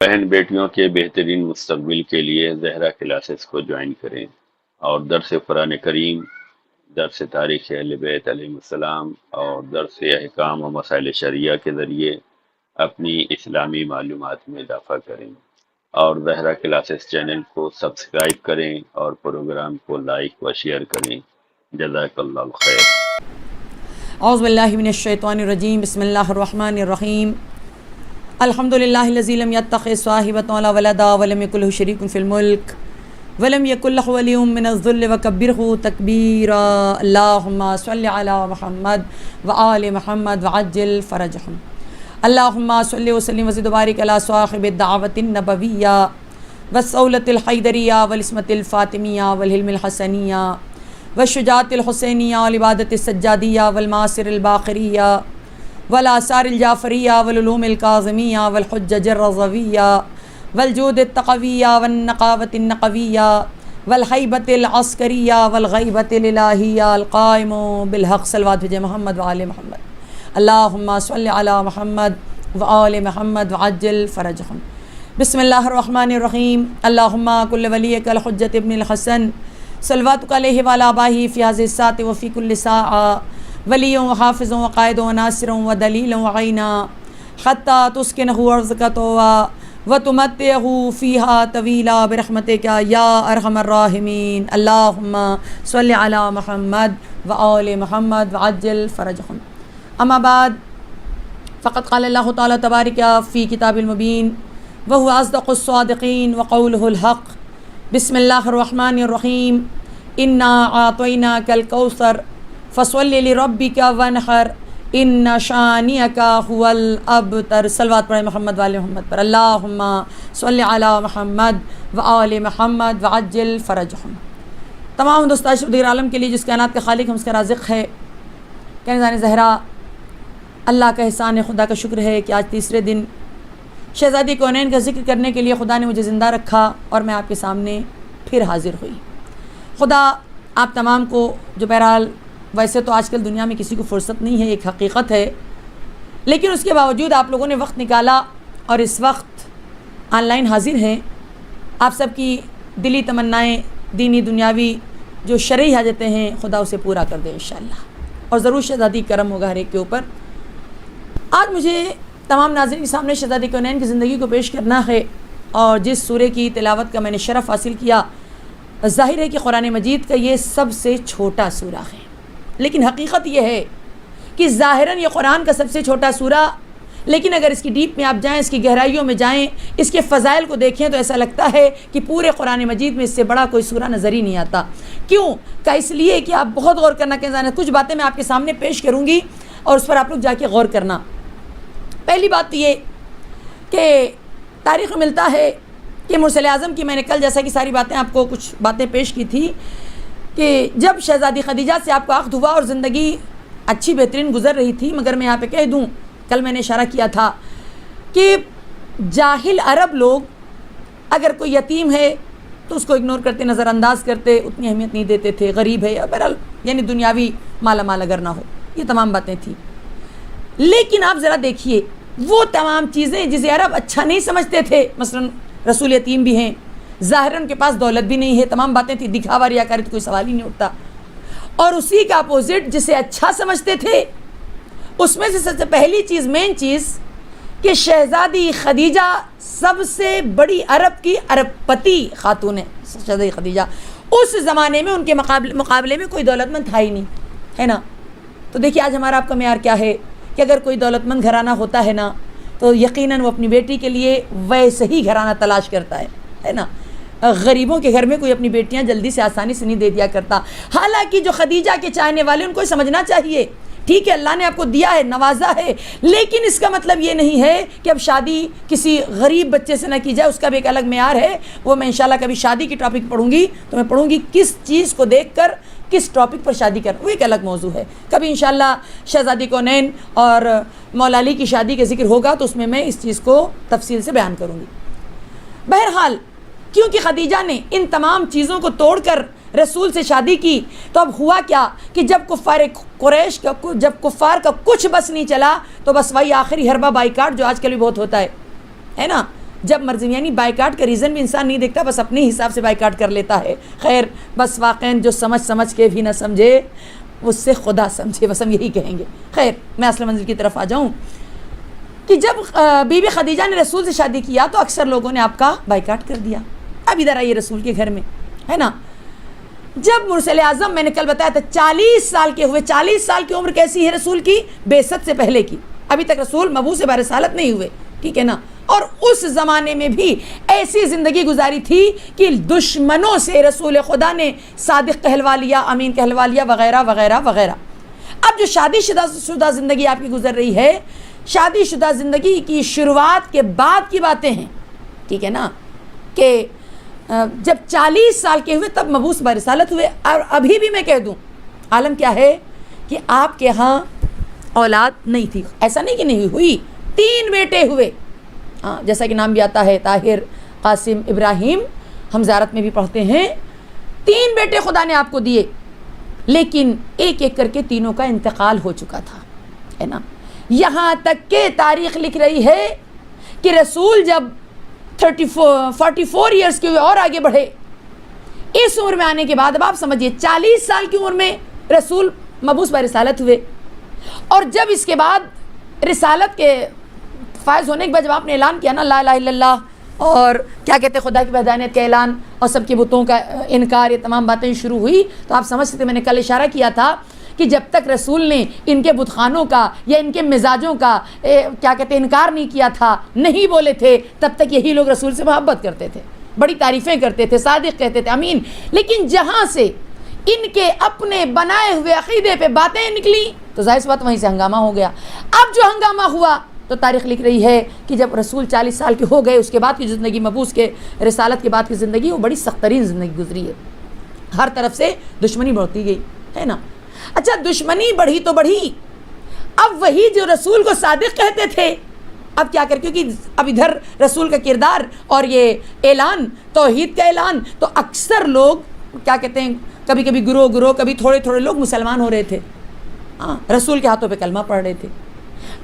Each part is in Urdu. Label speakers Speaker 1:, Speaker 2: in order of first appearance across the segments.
Speaker 1: بہن بیٹیوں کے بہترین مستقبل کے لیے زہرا کلاسز کو جوائن کریں اور درس قرآن کریم، درس تاریخ اہل بیت علیہ السلام اور درس احکام و مسائل شریعہ کے ذریعے اپنی اسلامی معلومات میں اضافہ کریں، اور زہرا کلاسز چینل کو سبسکرائب کریں اور پروگرام کو لائک و شیئر کریں۔ جزاک اللہ خیر۔
Speaker 2: اعوذ باللہ من الشیطان الرجیم، بسم اللہ الرحمن الرحیم۔ الحمدللہ الذی لم یتخذ صاحبۃ ولا ولدا ولم یکن لہ شریک فی الملک ولم یکن لہ ولی من الذل وکبرہ تکبیرا۔ اللہم صل علی محمد وآل محمد وعجل فرجہم۔ اللہم صل وسلم وزد وبارک علی صاحب الدعوۃ النبویہ والصولۃ الحیدریہ والعصمۃ الفاطمیہ والحلم الحسنیہ والشجاعۃ الحسینیہ والعبادۃ السجادیہ والمعاصر الباقریہ والآثار الجعفریہ والعلوم الکاظمیہ والحجج الرضویہ والجود التقویہ والنقاوۃ النقویہ والحیبۃ العسکریہ والغیبۃ الالہیہ القائم بالحق صلوات بجہ محمد وآل محمد۔ اللہم صل علی محمد وآل محمد وعجل فرجہم۔ بسم اللہ الرحمن الرحیم۔ اللہم کل ولیک الحجۃ ابن الحسن صلواتک علیہ وعلی آبائہ فی ہذہ الساعۃ وفی کل ساعۃ ولی و حافظ و قائد و ناصر و دلیل و عینا حتی تسکنہ ارضک طوعا وتمتعہ فیہا طویلا برحمتک یا ارحم الراحمین۔ اللہم صل علی محمد وآل محمد وعجل فرجہم۔ اما بعد فقد قال اللہ تعالی تبارک فی کتاب المبین وہو اصدق الصادقین وقولہ الحق۔ بسم اللہ الرحمن الرحیم۔ انا اعطیناک الکوثر فصل لربک وانحر ان شانئک هو الابتر۔ صلوات پڑھیں محمد وآل محمد پر۔ اللہم صل علی محمد وآل محمد وعجل فرجہم۔ تمام ہندوستان شدیر عالم کے لیے جس کائنات کا خالق ہم اس کا رازق ہے، کنزان زہرا، اللہ کا احسان ہے، خدا کا شکر ہے کہ آج تیسرے دن شہزادی کونین کا ذکر کرنے کے لیے خدا نے مجھے زندہ رکھا اور میں آپ کے سامنے پھر حاضر ہوئی۔ خدا آپ تمام کو، جو بہرحال ویسے تو آج کل دنیا میں کسی کو فرصت نہیں ہے، ایک حقیقت ہے، لیکن اس کے باوجود آپ لوگوں نے وقت نکالا اور اس وقت آن لائن حاضر ہیں۔ آپ سب کی دلی تمنائیں، دینی دنیاوی جو شرعی حاجتیں ہیں، خدا اسے پورا کر دے انشاءاللہ، اور ضرور شہزادی کرم ہوگا ہر ایک کے اوپر۔ آج مجھے تمام ناظرین کے سامنے شہزادی کونین کی زندگی کو پیش کرنا ہے، اور جس سورے کی تلاوت کا میں نے شرف حاصل کیا، ظاہر ہے کہ قرآن مجید کا یہ سب سے چھوٹا سورہ ہے، لیکن حقیقت یہ ہے کہ ظاہراً یہ قرآن کا سب سے چھوٹا سورہ، لیکن اگر اس کی ڈیپ میں آپ جائیں، اس کی گہرائیوں میں جائیں، اس کے فضائل کو دیکھیں تو ایسا لگتا ہے کہ پورے قرآن مجید میں اس سے بڑا کوئی سورہ نظر ہی نہیں آتا۔ کیوں کہ اس لیے کہ آپ بہت غور کرنا کہ کچھ باتیں میں آپ کے سامنے پیش کروں گی اور اس پر آپ لوگ جا کے غور کرنا۔ پہلی بات یہ کہ تاریخ میں ملتا ہے کہ مرسل اعظم کی، میں نے کل جیسا کہ ساری باتیں آپ کو کچھ باتیں پیش کی تھی، کہ جب شہزادی خدیجہ سے آپ کو عقد ہوا اور زندگی اچھی بہترین گزر رہی تھی، مگر میں یہاں پہ کہہ دوں، کل میں نے اشارہ کیا تھا کہ جاہل عرب لوگ اگر کوئی یتیم ہے تو اس کو اگنور کرتے، نظر انداز کرتے، اتنی اہمیت نہیں دیتے تھے، غریب ہے یا بہرحال یعنی دنیاوی مالا مال اگر نہ ہو، یہ تمام باتیں تھیں۔ لیکن آپ ذرا دیکھیے وہ تمام چیزیں جسے عرب اچھا نہیں سمجھتے تھے، مثلا رسول یتیم بھی ہیں، ظاہراً ان کے پاس دولت بھی نہیں ہے، تمام باتیں تھیں، دکھاوا ریاکاری تو کوئی سوال ہی نہیں اٹھتا، اور اسی کا اپوزٹ جسے اچھا سمجھتے تھے، اس میں سے سب سے پہلی چیز، مین چیز، کہ شہزادی خدیجہ سب سے بڑی عرب کی عرب پتی خاتون ہے۔ شہزادی خدیجہ اس زمانے میں ان کے مقابلے میں کوئی دولت مند تھا ہی نہیں، ہے نا؟ تو دیکھیے آج ہمارا آپ کا معیار کیا ہے کہ اگر کوئی دولت مند گھرانہ ہوتا ہے نا تو یقیناً وہ اپنی بیٹی کے لیے ویسے ہی گھرانہ تلاش کرتا ہے نا؟ غریبوں کے گھر میں کوئی اپنی بیٹیاں جلدی سے آسانی سے نہیں دے دیا کرتا۔ حالانکہ جو خدیجہ کے چاہنے والے ان کو سمجھنا چاہیے، ٹھیک ہے اللہ نے آپ کو دیا ہے، نوازا ہے، لیکن اس کا مطلب یہ نہیں ہے کہ اب شادی کسی غریب بچے سے نہ کی جائے، اس کا بھی ایک الگ معیار ہے۔ وہ میں انشاءاللہ کبھی شادی کی ٹاپک پڑھوں گی تو میں پڑھوں گی کس چیز کو دیکھ کر کس ٹاپک پر شادی کرنا، وہ ایک الگ موضوع ہے۔ کبھی انشاءاللہ شہزادی کونین اور مولا علی کی شادی کا ذکر ہوگا تو اس میں اس چیز کو تفصیل سے بیان کروں گی۔ بہرحال کیونکہ خدیجہ نے ان تمام چیزوں کو توڑ کر رسول سے شادی کی، تو اب ہوا کیا کہ جب کفار قریش جب کفار کا کچھ بس نہیں چلا تو بس وہی آخری حربہ بائیکاٹ جو آج کل بھی بہت ہوتا ہے نا، جب مرضی، یعنی بائیکاٹ کا ریزن بھی انسان نہیں دیکھتا، بس اپنے حساب سے بائیکاٹ کر لیتا ہے. خیر بس واقعاً جو سمجھ کے بھی نہ سمجھے اس سے خدا سمجھے، بس ہم یہی کہیں گے. خیر میں اصل منزل کی طرف آ جاؤں کہ جب بی بی خدیجہ نے رسول سے شادی کیا تو اکثر لوگوں نے آپ کا بائیکاٹ کر دیا. اب ادھر آئیے رسول کے گھر میں، ہے نا، جب مرسل اعظم میں نے کل بتایا تھا 40 سال کے ہوئے. 40 سال کی عمر کیسی ہے رسول کی؟ بعثت سے پہلے کی. ابھی تک رسول مبعوث برسالت نہیں ہوئے، ٹھیک ہے نا. اور اس زمانے میں بھی ایسی زندگی گزاری تھی کہ دشمنوں سے رسول خدا نے صادق کہلوا لیا، امین کہلوا لیا، وغیرہ وغیرہ وغیرہ. اب جو شادی شدہ زندگی آپ کی گزر رہی ہے، شادی شدہ زندگی کی شروعات کے بعد کی باتیں ہیں، ٹھیک ہے نا، کہ جب 40 سال کے ہوئے تب مبعوث برسالت ہوئے. اور ابھی بھی میں کہہ دوں عالم کیا ہے کہ آپ کے ہاں اولاد نہیں تھی. ایسا نہیں کہ نہیں ہوئی، 3 بیٹے ہوئے. جیسا کہ نام بھی آتا ہے طاہر، قاسم، ابراہیم، ہم زیارت میں بھی پڑھتے ہیں. 3 بیٹے خدا نے آپ کو دیے، لیکن ایک ایک کر کے تینوں کا انتقال ہو چکا تھا، ہے نا. یہاں تک کہ تاریخ لکھ رہی ہے کہ رسول جب 44 ایئرس کے ہوئے اور آگے بڑھے، اس عمر میں آنے کے بعد اب آپ سمجھیے 40 سال کی عمر میں رسول مبعوث برسالت ہوئے. اور جب اس کے بعد رسالت کے فائز ہونے کے بعد جب آپ نے اعلان کیا نا لا الہ الا اللہ اور کیا کہتے ہیں خدا کی وحدانیت کا اعلان اور سب کے بتوں کا انکار، یہ تمام باتیں شروع ہوئی، تو آپ سمجھ سکتے، میں نے کل اشارہ کیا تھا کہ جب تک رسول نے ان کے بت خانوں کا یا ان کے مزاجوں کا کیا کہتے ہیں انکار نہیں کیا تھا، نہیں بولے تھے، تب تک یہی لوگ رسول سے محبت کرتے تھے، بڑی تعریفیں کرتے تھے، صادق کہتے تھے، امین. لیکن جہاں سے ان کے اپنے بنائے ہوئے عقیدے پہ باتیں نکلی تو ظاہر سی بات وہیں سے ہنگامہ ہو گیا. اب جو ہنگامہ ہوا تو تاریخ لکھ رہی ہے کہ جب رسول 40 سال کے ہو گئے، اس کے بعد کی زندگی، مبعوث کے رسالت کے بعد کی زندگی، وہ بڑی سخت ترین زندگی گزری ہے. ہر طرف سے دشمنی بڑھتی گئی، ہے نا. اچھا دشمنی بڑھی تو بڑھی، اب وہی جو رسول کو صادق کہتے تھے اب کیا کر، کیونکہ اب ادھر رسول کا کردار اور یہ اعلان توحید کا اعلان، تو اکثر لوگ کیا کہتے ہیں، کبھی کبھی گروہ، کبھی تھوڑے لوگ مسلمان ہو رہے تھے، رسول کے ہاتھوں پہ کلمہ پڑھ رہے تھے.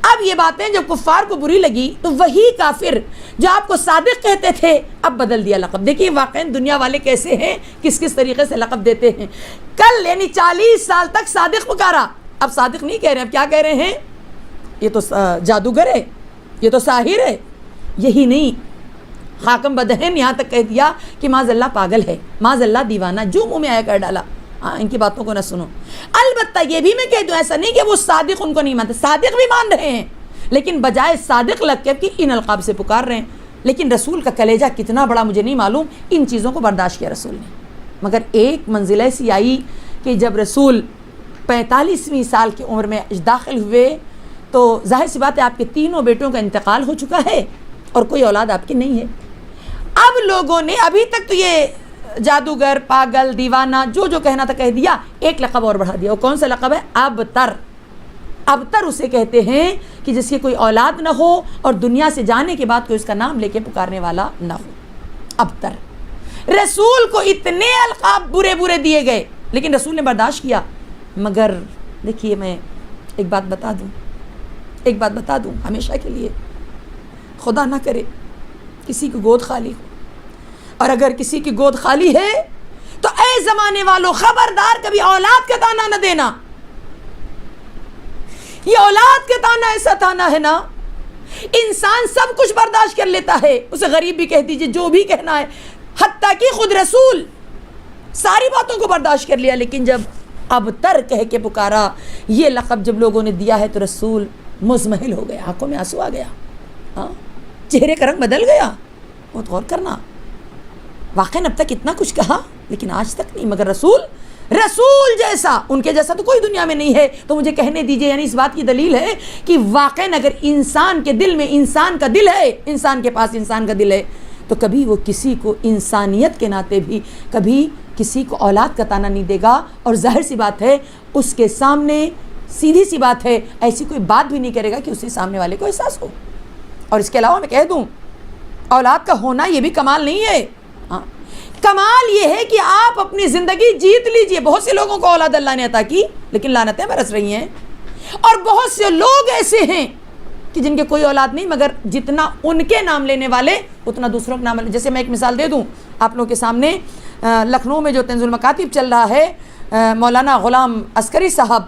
Speaker 2: اب یہ باتیں جب کفار کو بری لگی تو وہی کافر جو آپ کو صادق کہتے تھے اب بدل دیا لقب. دیکھیے واقعا دنیا والے کیسے ہیں، کس طریقے سے لقب دیتے ہیں. کل یعنی 40 سال تک صادق پکارا، اب صادق نہیں کہہ رہے، اب کیا کہہ رہے ہیں، یہ تو جادوگر ہے، یہ تو ساحر ہے. یہی نہیں، حاکم بدہن یہاں تک کہہ دیا کہ معاذ اللہ پاگل ہے، معاذ اللہ دیوانہ، جو منہ میں آیا کر ڈالا. ان کی باتوں کو نہ سنو. البتہ یہ بھی میں کہہ دوں ایسا نہیں کہ وہ صادق ان کو نہیں مانتے، صادق بھی مان رہے ہیں، لیکن بجائے صادق لگ کے ان القاب سے پکار رہے ہیں. لیکن رسول کا کلیجہ کتنا بڑا مجھے نہیں معلوم، ان چیزوں کو برداشت کیا رسول نے. مگر ایک منزل ایسی آئی کہ جب رسول 45ویں سال کی عمر میں داخل ہوئے تو ظاہر سی بات ہے آپ کے تینوں بیٹوں کا انتقال ہو چکا ہے اور کوئی اولاد آپ کی نہیں ہے. اب لوگوں نے ابھی تک تو یہ جادوگر، پاگل، دیوانہ، جو کہنا تھا کہہ دیا، ایک لقب اور بڑھا دیا. وہ کون سا لقب ہے؟ ابتر. ابتر اسے کہتے ہیں کہ جس کی کوئی اولاد نہ ہو اور دنیا سے جانے کے بعد کوئی اس کا نام لے کے پکارنے والا نہ ہو. ابتر. رسول کو اتنے القاب برے دیے گئے لیکن رسول نے برداشت کیا. مگر دیکھیے میں ایک بات بتا دوں ہمیشہ کے لیے، خدا نہ کرے کسی کی گود خالی ہو، اور اگر کسی کی گود خالی ہے تو اے زمانے والوں خبردار کبھی اولاد کا تانا نہ دینا. یہ اولاد کا تانا ایسا تانا ہے نا، انسان سب کچھ برداشت کر لیتا ہے، اسے غریب بھی کہہ دیجئے، جو بھی کہنا ہے، حتیٰ کہ خود رسول ساری باتوں کو برداشت کر لیا. لیکن جب ابتر کہہ کے پکارا، یہ لقب جب لوگوں نے دیا ہے تو رسول مزمحل ہو گیا، آنکھوں میں آنسو آ گیا، چہرے کا رنگ بدل گیا. بہت غور کرنا، واقعاً اب تک اتنا کچھ کہا لیکن آج تک نہیں. مگر رسول جیسا، ان کے جیسا تو کوئی دنیا میں نہیں ہے. تو مجھے کہنے دیجئے، یعنی اس بات کی دلیل ہے کہ واقعاً اگر انسان کے دل میں انسان کا دل ہے، انسان کے پاس انسان کا دل ہے، تو کبھی وہ کسی کو انسانیت کے ناطے بھی کبھی کسی کو اولاد کا تانا نہیں دے گا. اور ظاہر سی بات ہے اس کے سامنے سیدھی سی بات ہے ایسی کوئی بات بھی نہیں کرے گا کہ اسے سامنے والے کو احساس ہو. اور اس کے علاوہ میں کہہ دوں اولاد کا ہونا یہ بھی کمال نہیں ہے. کمال یہ ہے کہ آپ اپنی زندگی جیت لیجئے. بہت سے لوگوں کو اولاد اللہ نے عطا کی لیکن لعنتیں برس رہی ہیں، اور بہت سے لوگ ایسے ہیں کہ جن کے کوئی اولاد نہیں، مگر جتنا ان کے نام لینے والے اتنا دوسروں کے نام. جیسے میں ایک مثال دے دوں آپ لوگوں کے سامنے، لکھنؤ میں جو طنز المکاتب چل رہا ہے، مولانا غلام عسکری صاحب،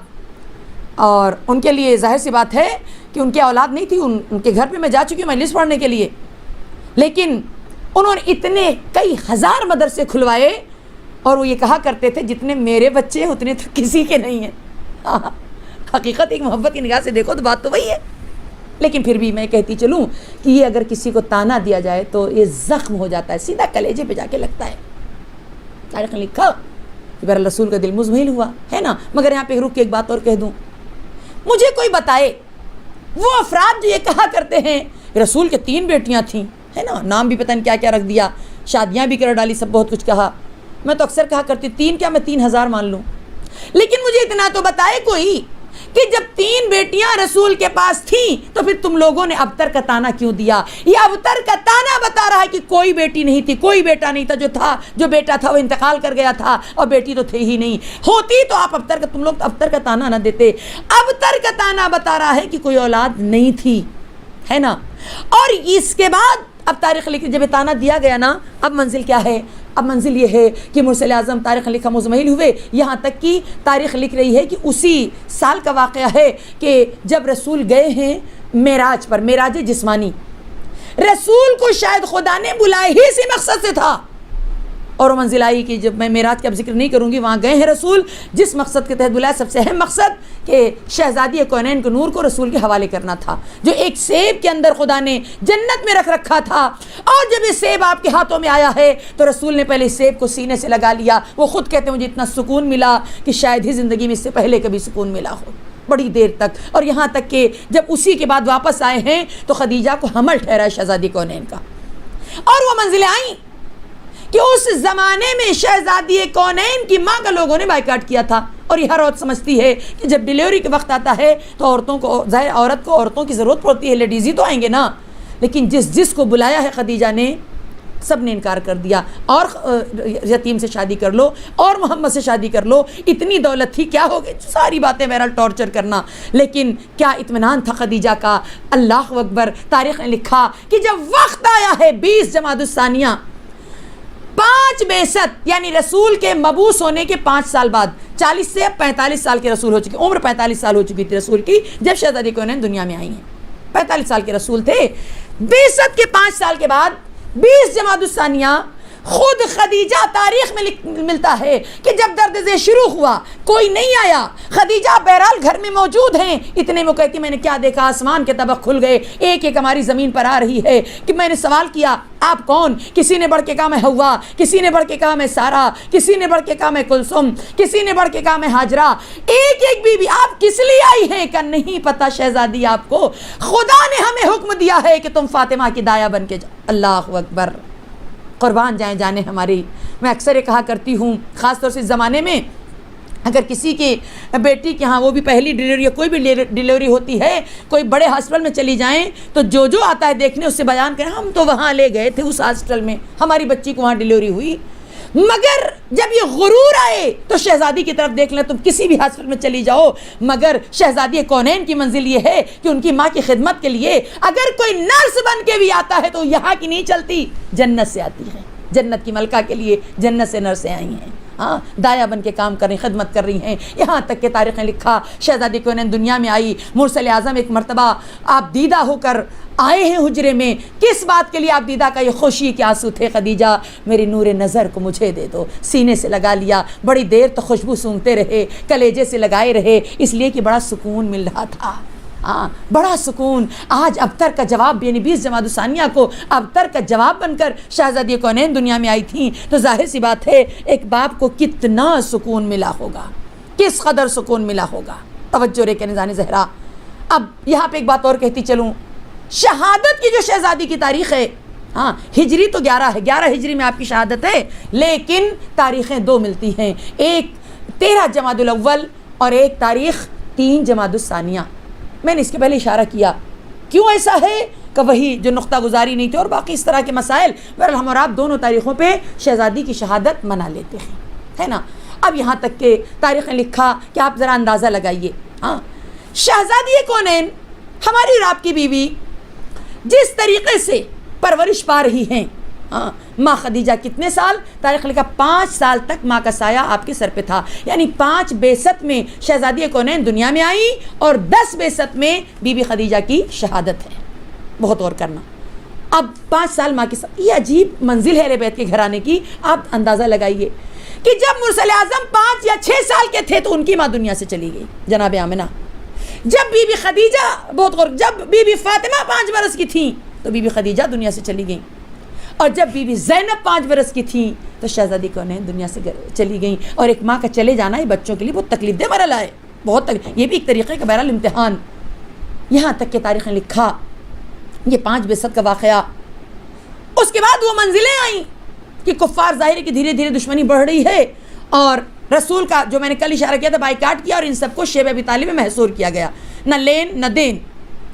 Speaker 2: اور ان کے لیے ظاہر سی بات ہے کہ ان کی اولاد نہیں تھی. ان کے گھر پہ میں جا چکی ہوں مجلس پڑھنے کے لیے، لیکن انہوں نے اتنے کئی ہزار مدرسے کھلوائے، اور وہ یہ کہا کرتے تھے جتنے میرے بچے ہیں اتنے تو کسی کے نہیں ہیں. حقیقت ایک محبت کی نگاہ سے دیکھو تو بات تو وہی ہے. لیکن پھر بھی میں کہتی چلوں کہ یہ اگر کسی کو تانا دیا جائے تو یہ زخم ہو جاتا ہے، سیدھا کلیجے پہ جا کے لگتا ہے. تاریخ نے لکھا کہ بہرحال رسول کا دل مزمحل ہوا ہے نا. مگر یہاں پہ رک کے ایک بات اور کہہ دوں، مجھے کوئی بتائے وہ افراد جو یہ کہا کرتے ہیں رسول کے 3 بیٹیاں تھیں، ہے نا، نام بھی پتہ نہیں کیا کیا رکھ دیا، شادیاں بھی کر ڈالی، سب بہت کچھ کہا. میں تو اکثر کہا کرتی 3 کیا میں 3000 مان لوں. لیکن مجھے اتنا تو بتائے کوئی کہ جب 3 بیٹیاں رسول کے پاس تھیں تو پھر تم لوگوں نے ابتر کا تانا کیوں دیا؟ یہ ابتر کا تانا بتا رہا ہے کہ کوئی بیٹی نہیں تھی، کوئی بیٹا نہیں تھا، جو بیٹا تھا وہ انتقال کر گیا تھا، اور بیٹی تو تھے ہی نہیں. ہوتی تو آپ تم لوگ ابتر کا تانا نہ دیتے. ابتر کا تانا بتا رہا ہے کہ کوئی اولاد نہیں تھی، ہے نا. اور اس کے بعد اب تاریخ لکھ، جب تانا دیا گیا نا، اب منزل کیا ہے؟ اب منزل یہ ہے کہ مرسل اعظم تاریخ لکھا مزمحل ہوئے. یہاں تک کہ تاریخ لکھ رہی ہے کہ اسی سال کا واقعہ ہے کہ جب رسول گئے ہیں معراج پر، معراج جسمانی، رسول کو شاید خدا نے بلائے ہی اسی مقصد سے تھا. اور وہ منزل آئی کہ جب میں معراج کا اب ذکر نہیں کروں گی، وہاں گئے ہیں رسول جس مقصد کے تحت بلایا، سب سے اہم مقصد کہ شہزادی کونین کے نور کو رسول کے حوالے کرنا تھا، جو ایک سیب کے اندر خدا نے جنت میں رکھ رکھا تھا. اور جب یہ سیب آپ کے ہاتھوں میں آیا ہے تو رسول نے پہلے سیب کو سینے سے لگا لیا. وہ خود کہتے ہیں مجھے اتنا سکون ملا کہ شاید ہی زندگی میں اس سے پہلے کبھی سکون ملا ہو، بڑی دیر تک. اور یہاں تک کہ جب اسی کے بعد واپس آئے ہیں تو خدیجہ کو حمل ٹھہرا شہزادی کونین کا. اور وہ منزلیں آئیں کہ اس زمانے میں شہزادی کونین کی ماں کا لوگوں نے بائیکاٹ کیا تھا. اور یہ ہر عورت سمجھتی ہے کہ جب ڈیلیوری کے وقت آتا ہے تو عورتوں کو، ظاہر عورت کو عورتوں کی ضرورت پڑتی ہے، لیڈیز ہی تو آئیں گے نا. لیکن جس کو بلایا ہے خدیجہ نے، سب نے انکار کر دیا. اور یتیم سے شادی کر لو، اور محمد سے شادی کر لو، اتنی دولت تھی، کیا ہو گئی، ساری باتیں بہرحال ٹارچر کرنا. لیکن کیا اطمینان تھا خدیجہ کا. اللہ اکبر. تاریخ نے لکھا کہ جب وقت آیا ہے 20 جمادی الثانیہ، 5 بعثت یعنی رسول کے مبعوث ہونے کے 5 سال بعد، 40 سے 45 سال کے رسول ہو چکے، عمر 45 سال ہو چکی تھی رسول کی جب شہزادی کونین دنیا میں آئی ہیں. 45 سال کے رسول تھے. بعثت کے 5 سال کے بعد 20 جمادی الثانیہ، خود خدیجہ تاریخ میں ملتا ہے کہ جب درد ذیل شروع ہوا، کوئی نہیں آیا، خدیجہ بہرحال گھر میں موجود ہیں. اتنے میں کہتی میں نے کیا دیکھا، آسمان کے طبق کھل گئے، ایک ایک ہماری زمین پر آ رہی ہے. کہ میں نے سوال کیا آپ کون؟ کسی نے بڑھ کے کہا میں حوا، کسی نے بڑھ کے کہا میں سارہ، کسی نے بڑھ کے کہا میں کلثوم، کسی نے بڑھ کے کہا میں ہاجرہ. ایک ایک بی بی آپ کس لیے آئی ہیں؟ کہ نہیں پتہ شہزادی، آپ کو خدا نے ہمیں حکم دیا ہے کہ تم فاطمہ کی دایا بن کے جاؤ. اللہ اکبر. قربان جائیں جانے ہماری. میں اکثر یہ کہا کرتی ہوں، خاص طور سے اس زمانے میں اگر کسی کی بیٹی کے ہاں وہ بھی پہلی ڈیلیوری یا کوئی بھی ڈیلیوری ہوتی ہے، کوئی بڑے ہاسپٹل میں چلی جائیں تو جو آتا ہے دیکھنے اس سے بیان کریں ہم تو وہاں لے گئے تھے اس ہاسپٹل میں، ہماری بچی کو وہاں ڈیلیوری ہوئی. مگر جب یہ غرور آئے تو شہزادی کی طرف دیکھ لیں، تم کسی بھی ہاسپٹل میں چلی جاؤ، مگر شہزادی کونین کی منزل یہ ہے کہ ان کی ماں کی خدمت کے لیے اگر کوئی نرس بن کے بھی آتا ہے تو یہاں کی نہیں چلتی، جنت سے آتی ہے. جنت کی ملکہ کے لیے جنت سے نرسیں آئی ہیں، ہاں دایا بن کے کام کر رہی، خدمت کر رہی ہیں. یہاں تک کہ تاریخ نے لکھا شہزادی کونین دنیا میں آئی، مرسل اعظم ایک مرتبہ آپ دیدہ ہو کر آئے ہیں حجرے میں. کس بات کے لیے آپ دیدہ کا یہ خوشی کے آنسو تھے؟ خدیجہ میری نور نظر کو مجھے دے دو. سینے سے لگا لیا، بڑی دیر تو خوشبو سونگتے رہے، کلیجے سے لگائے رہے، اس لیے کہ بڑا سکون مل رہا تھا. ہاں بڑا سکون. آج ابتر کا جواب یعنی 20 جمادی الثانیہ کو ابتر کا جواب بن کر شہزادی کونین دنیا میں آئی تھیں، تو ظاہر سی بات ہے ایک باپ کو کتنا سکون ملا ہوگا، کس قدر سکون ملا ہوگا. توجہ رے کہ نظام زہرا. اب یہاں پہ ایک بات اور کہتی چلوں، شہادت کی جو شہزادی کی تاریخ ہے، ہاں ہجری تو 11 ہے، 11 ہجری میں آپ کی شہادت ہے، لیکن تاریخیں 2 ملتی ہیں، ایک 13 جمادی الاول اور ایک تاریخ 3 جمادی الثانیہ. میں نے اس کے پہلے اشارہ کیا کیوں ایسا ہے کہ وہی جو نقطہ گزاری نہیں تھی اور باقی اس طرح کے مسائل، بہرحال ہم اور آپ دونوں تاریخوں پہ شہزادی کی شہادت منا لیتے ہیں، ہے نا. اب یہاں تک کہ تاریخ نے لکھا کہ آپ ذرا اندازہ لگائیے، ہاں شہزادی کونین ہماری اور آپ کی بیوی جس طریقے سے پرورش پا رہی ہیں، ماں خدیجہ کتنے سال؟ تاریخ لکھا 5 سال تک ماں کا سایہ آپ کے سر پہ تھا، یعنی 5 بعثت میں شہزادی کونین دنیا میں آئی اور 10 بعثت میں بی بی خدیجہ کی شہادت ہے۔ بہت غور کرنا، اب 5 سال ماں کے ساتھ، یہ عجیب منزل ہے اہل بیت کے گھرانے کی۔ آپ اندازہ لگائیے کہ جب مرسل اعظم 5 یا 6 سال کے تھے تو ان کی ماں دنیا سے چلی گئی، جناب آمنہ۔ جب بی بی خدیجہ، بہت غور، جب بی بی فاطمہ 5 برس کی تھیں تو بی بی خدیجہ دنیا سے چلی گئیں، اور جب بی بی زینب 5 برس کی تھیں تو شہزادی کونین دنیا سے چلی گئیں۔ اور ایک ماں کا چلے جانا یہ بچوں کے لیے بہت تکلیف دہ مرحلہ ہے، بہت یہ بھی ایک طریقے کا بہرحال امتحان۔ یہاں تک کہ تاریخ نے لکھا یہ 5 بعثت کا واقعہ، اس کے بعد وہ منزلیں آئیں کہ کفار ظاہر ہے کہ دھیرے دھیرے دشمنی بڑھ رہی ہے، اور رسول کا جو میں نے کل اشارہ کیا تھا بائیکاٹ کیا، اور ان سب کو شیب ابی طالب میں محصور کیا گیا، نہ لین نہ دین۔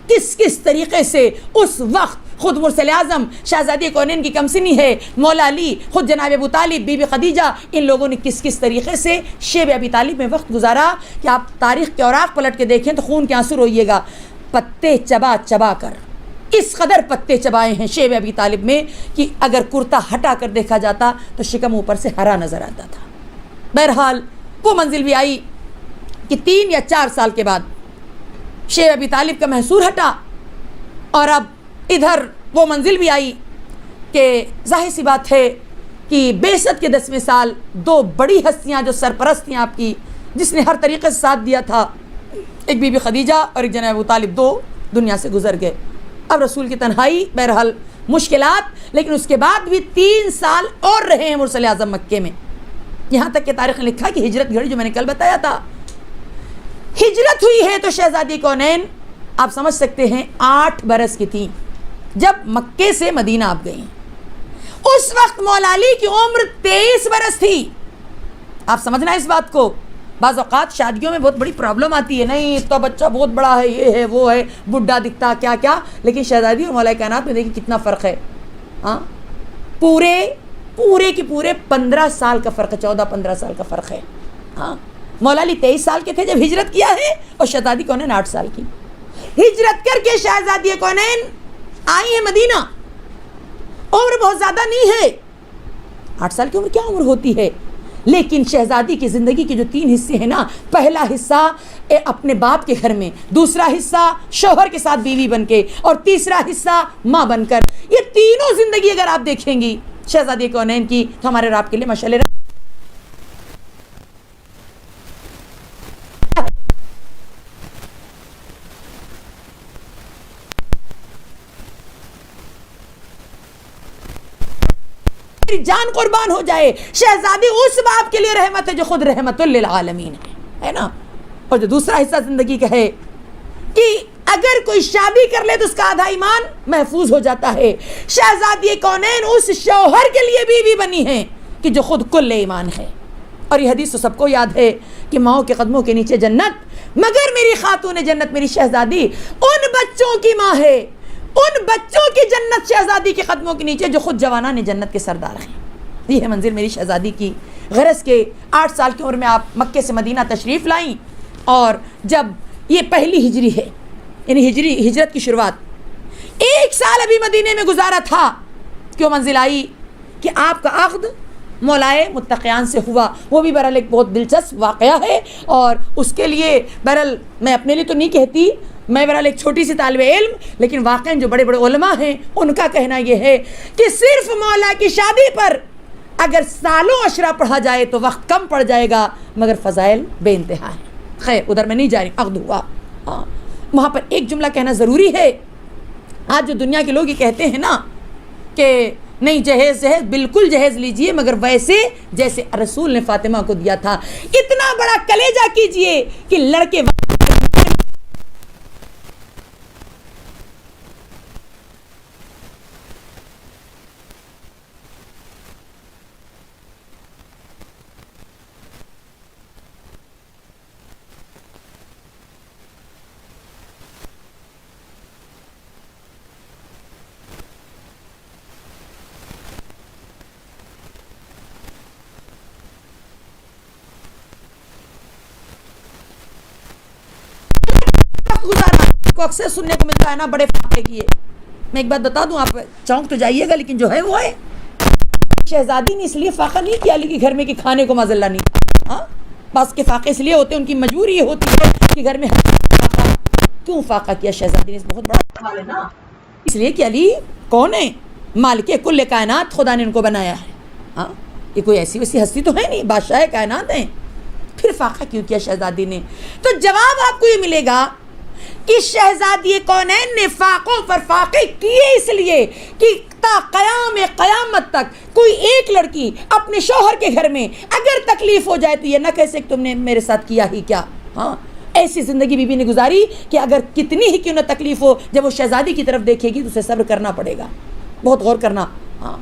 Speaker 2: کس طریقے سے اس وقت خود مرسل اعظم شہزادی کونین کی کمسنی ہے، مولا علی، خود جناب ابو طالب، بی بی خدیجہ، ان لوگوں نے کس طریقے سے شیب ابی طالب میں وقت گزارا کہ آپ تاریخ کے اوراق پلٹ کے دیکھیں تو خون کے آنسو روئیے گا۔ پتے چبا چبا کر اس قدر پتے چبائے ہیں شیب ابی طالب میں کہ اگر کرتا ہٹا کر دیکھا جاتا تو شکم اوپر سے ہرا نظر آتا تھا۔ بہرحال وہ منزل بھی آئی کہ 3 یا 4 سال کے بعد شیب ابی طالب کا محصور ہٹا، اور اب ادھر وہ منزل بھی آئی کہ ظاہر سی بات ہے کہ بعثت کے 10ویں سال 2 بڑی ہستیاں جو سرپرست تھیں آپ کی، جس نے ہر طریقے سے ساتھ دیا تھا، ایک بی بی خدیجہ اور ایک جناب ابو طالب، 2 دنیا سے گزر گئے۔ اب رسول کی تنہائی، بہرحال مشکلات، لیکن اس کے بعد بھی 3 سال اور رہے ہیں مرسل اعظم مکے میں، یہاں تک کہ تاریخ نے لکھا کہ ہجرت گھڑی جو میں نے کل بتایا تھا، ہجرت ہوئی ہے تو شہزادی کونین آپ سمجھ سکتے ہیں 8 برس کی تھیں جب مکے سے مدینہ آپ گئیں۔ اس وقت مولا علی کی عمر 23 برس تھی۔ آپ سمجھنا اس بات کو، بعض اوقات شادیوں میں بہت بڑی پرابلم آتی ہے، نہیں اس کا بچہ بہت بڑا ہے، یہ ہے وہ ہے، بڈھا دکھتا کیا کیا، لیکن شہزادی اور مولا کائنات میں دیکھیں کتنا فرق ہے۔ ہاں، پورے 15 سال کا فرق ہے، 14-15 سال کا فرق ہے۔ ہاں، مولا علی 23 سال کے تھے جب ہجرت کیا ہے، اور شہزادی کونین 8 سال کی۔ ہجرت کر کے شہزادی کونین آئی ہے مدینہ، عمر بہت زیادہ نہیں ہے، 8 سال کی عمر کیا عمر ہوتی ہے، لیکن شہزادی کی زندگی کے جو 3 حصے ہیں نا، پہلا حصہ اپنے باپ کے گھر میں، دوسرا حصہ شوہر کے ساتھ بیوی بن کے، اور تیسرا حصہ ماں بن کر، یہ تینوں زندگی اگر آپ دیکھیں گی شہزادی کونین کی تو ہمارے رب کے لیے مشعل جان قربان ہو جائے۔ شہزادی اس باپ کے لیے رحمت ہے جو خود رحمت للعالمین ہے نا، اور جو دوسرا حصہ زندگی کا ہے کہ اگر کوئی شادی کر لے تو اس کا آدھا ایمان محفوظ ہو جاتا ہے۔ شہزادی کونین اس شوہر کے لیے بیوی بنی ہے کہ جو خود کل ایمان ہے، اور یہ حدیث تو سب کو یاد ہے کہ ماؤں کے قدموں کے نیچے جنت، مگر میری خاتون جنت میری شہزادی ان بچوں کی ماں ہے، ان بچوں کی جنت شہزادی کے قدموں کے نیچے جو خود جوانان جنت کے سردار ہیں۔ یہ ہے منزل میری شہزادی کی۔ غرض کے 8 سال کی عمر میں آپ مکے سے مدینہ تشریف لائیں، اور جب یہ پہلی ہجری ہے، یعنی ہجرت کی شروعات، 1 سال ابھی مدینے میں گزارا تھا کہ وہ منزل آئی کہ آپ کا عقد مولائے متقیان سے ہوا۔ وہ بھی بہرحال ایک بہت دلچسپ واقعہ ہے، اور اس کے لیے بہرحال میں اپنے لیے تو نہیں کہتی، میں بہرحال ایک چھوٹی سی طالب علم، لیکن واقعاً جو بڑے بڑے علماء ہیں ان کا کہنا یہ ہے کہ صرف مولا کی شادی پر اگر سالوں عشرہ پڑھا جائے تو وقت کم پڑ جائے گا، مگر فضائل بے انتہا ہیں۔ خیر ادھر میں نہیں جا رہی، عقد ہوا، ہاں وہاں پر ایک جملہ کہنا ضروری ہے۔ آج جو دنیا کے لوگ یہ کہتے ہیں نا کہ نہیں جہیز بالکل جہیز لیجئے، مگر ویسے جیسے رسول نے فاطمہ کو دیا تھا۔ اتنا بڑا کلیجہ کیجئے کہ لڑکے گزارا کو اکثر سننے کو ملتا ہے نا بڑے فاقے کیے. میں ایک بات بتا دوں, آپ چونک تو جائیے گا, لیکن جو ہے وہ ہے. شہزادی نے اس لیے فاقہ نہیں کیا علی کے گھر میں کہ کھانے کو معاذ اللہ نہیں. ہاں, بعض کے فاقے اس لیے ہوتے ہیں, ان کی مجبوری یہ ہوتی ہے کہ گھر میں فاقہ. کیوں فاقہ کیا شہزادی نے؟ بہت بڑا سوال ہے نا. اس لیے کہ علی کون ہے؟ مالک کل کائنات, خدا نے ان کو بنایا ہے. ہاں, یہ کوئی ایسی ویسی ہستی تو ہے نہیں, بادشاہ کائنات ہیں. پھر فاقہ کیوں کیا شہزادی نے؟ تو جواب آپ کو یہ ملے گا کہ شہزادی کونین نے فاقوں پر فاقے کیے اس لیے کہ تا قیامت تک کوئی ایک لڑکی اپنے شوہر کے گھر میں اگر تکلیف ہو جائے تو یہ نہ کہہ سکے تم نے میرے ساتھ کیا ہی کیا. ہاں, ایسی زندگی بی بی نے گزاری کہ اگر کتنی ہی کیوں نہ تکلیف ہو, جب وہ شہزادی کی طرف دیکھے گی تو اسے صبر کرنا پڑے گا, بہت غور کرنا. ہاں,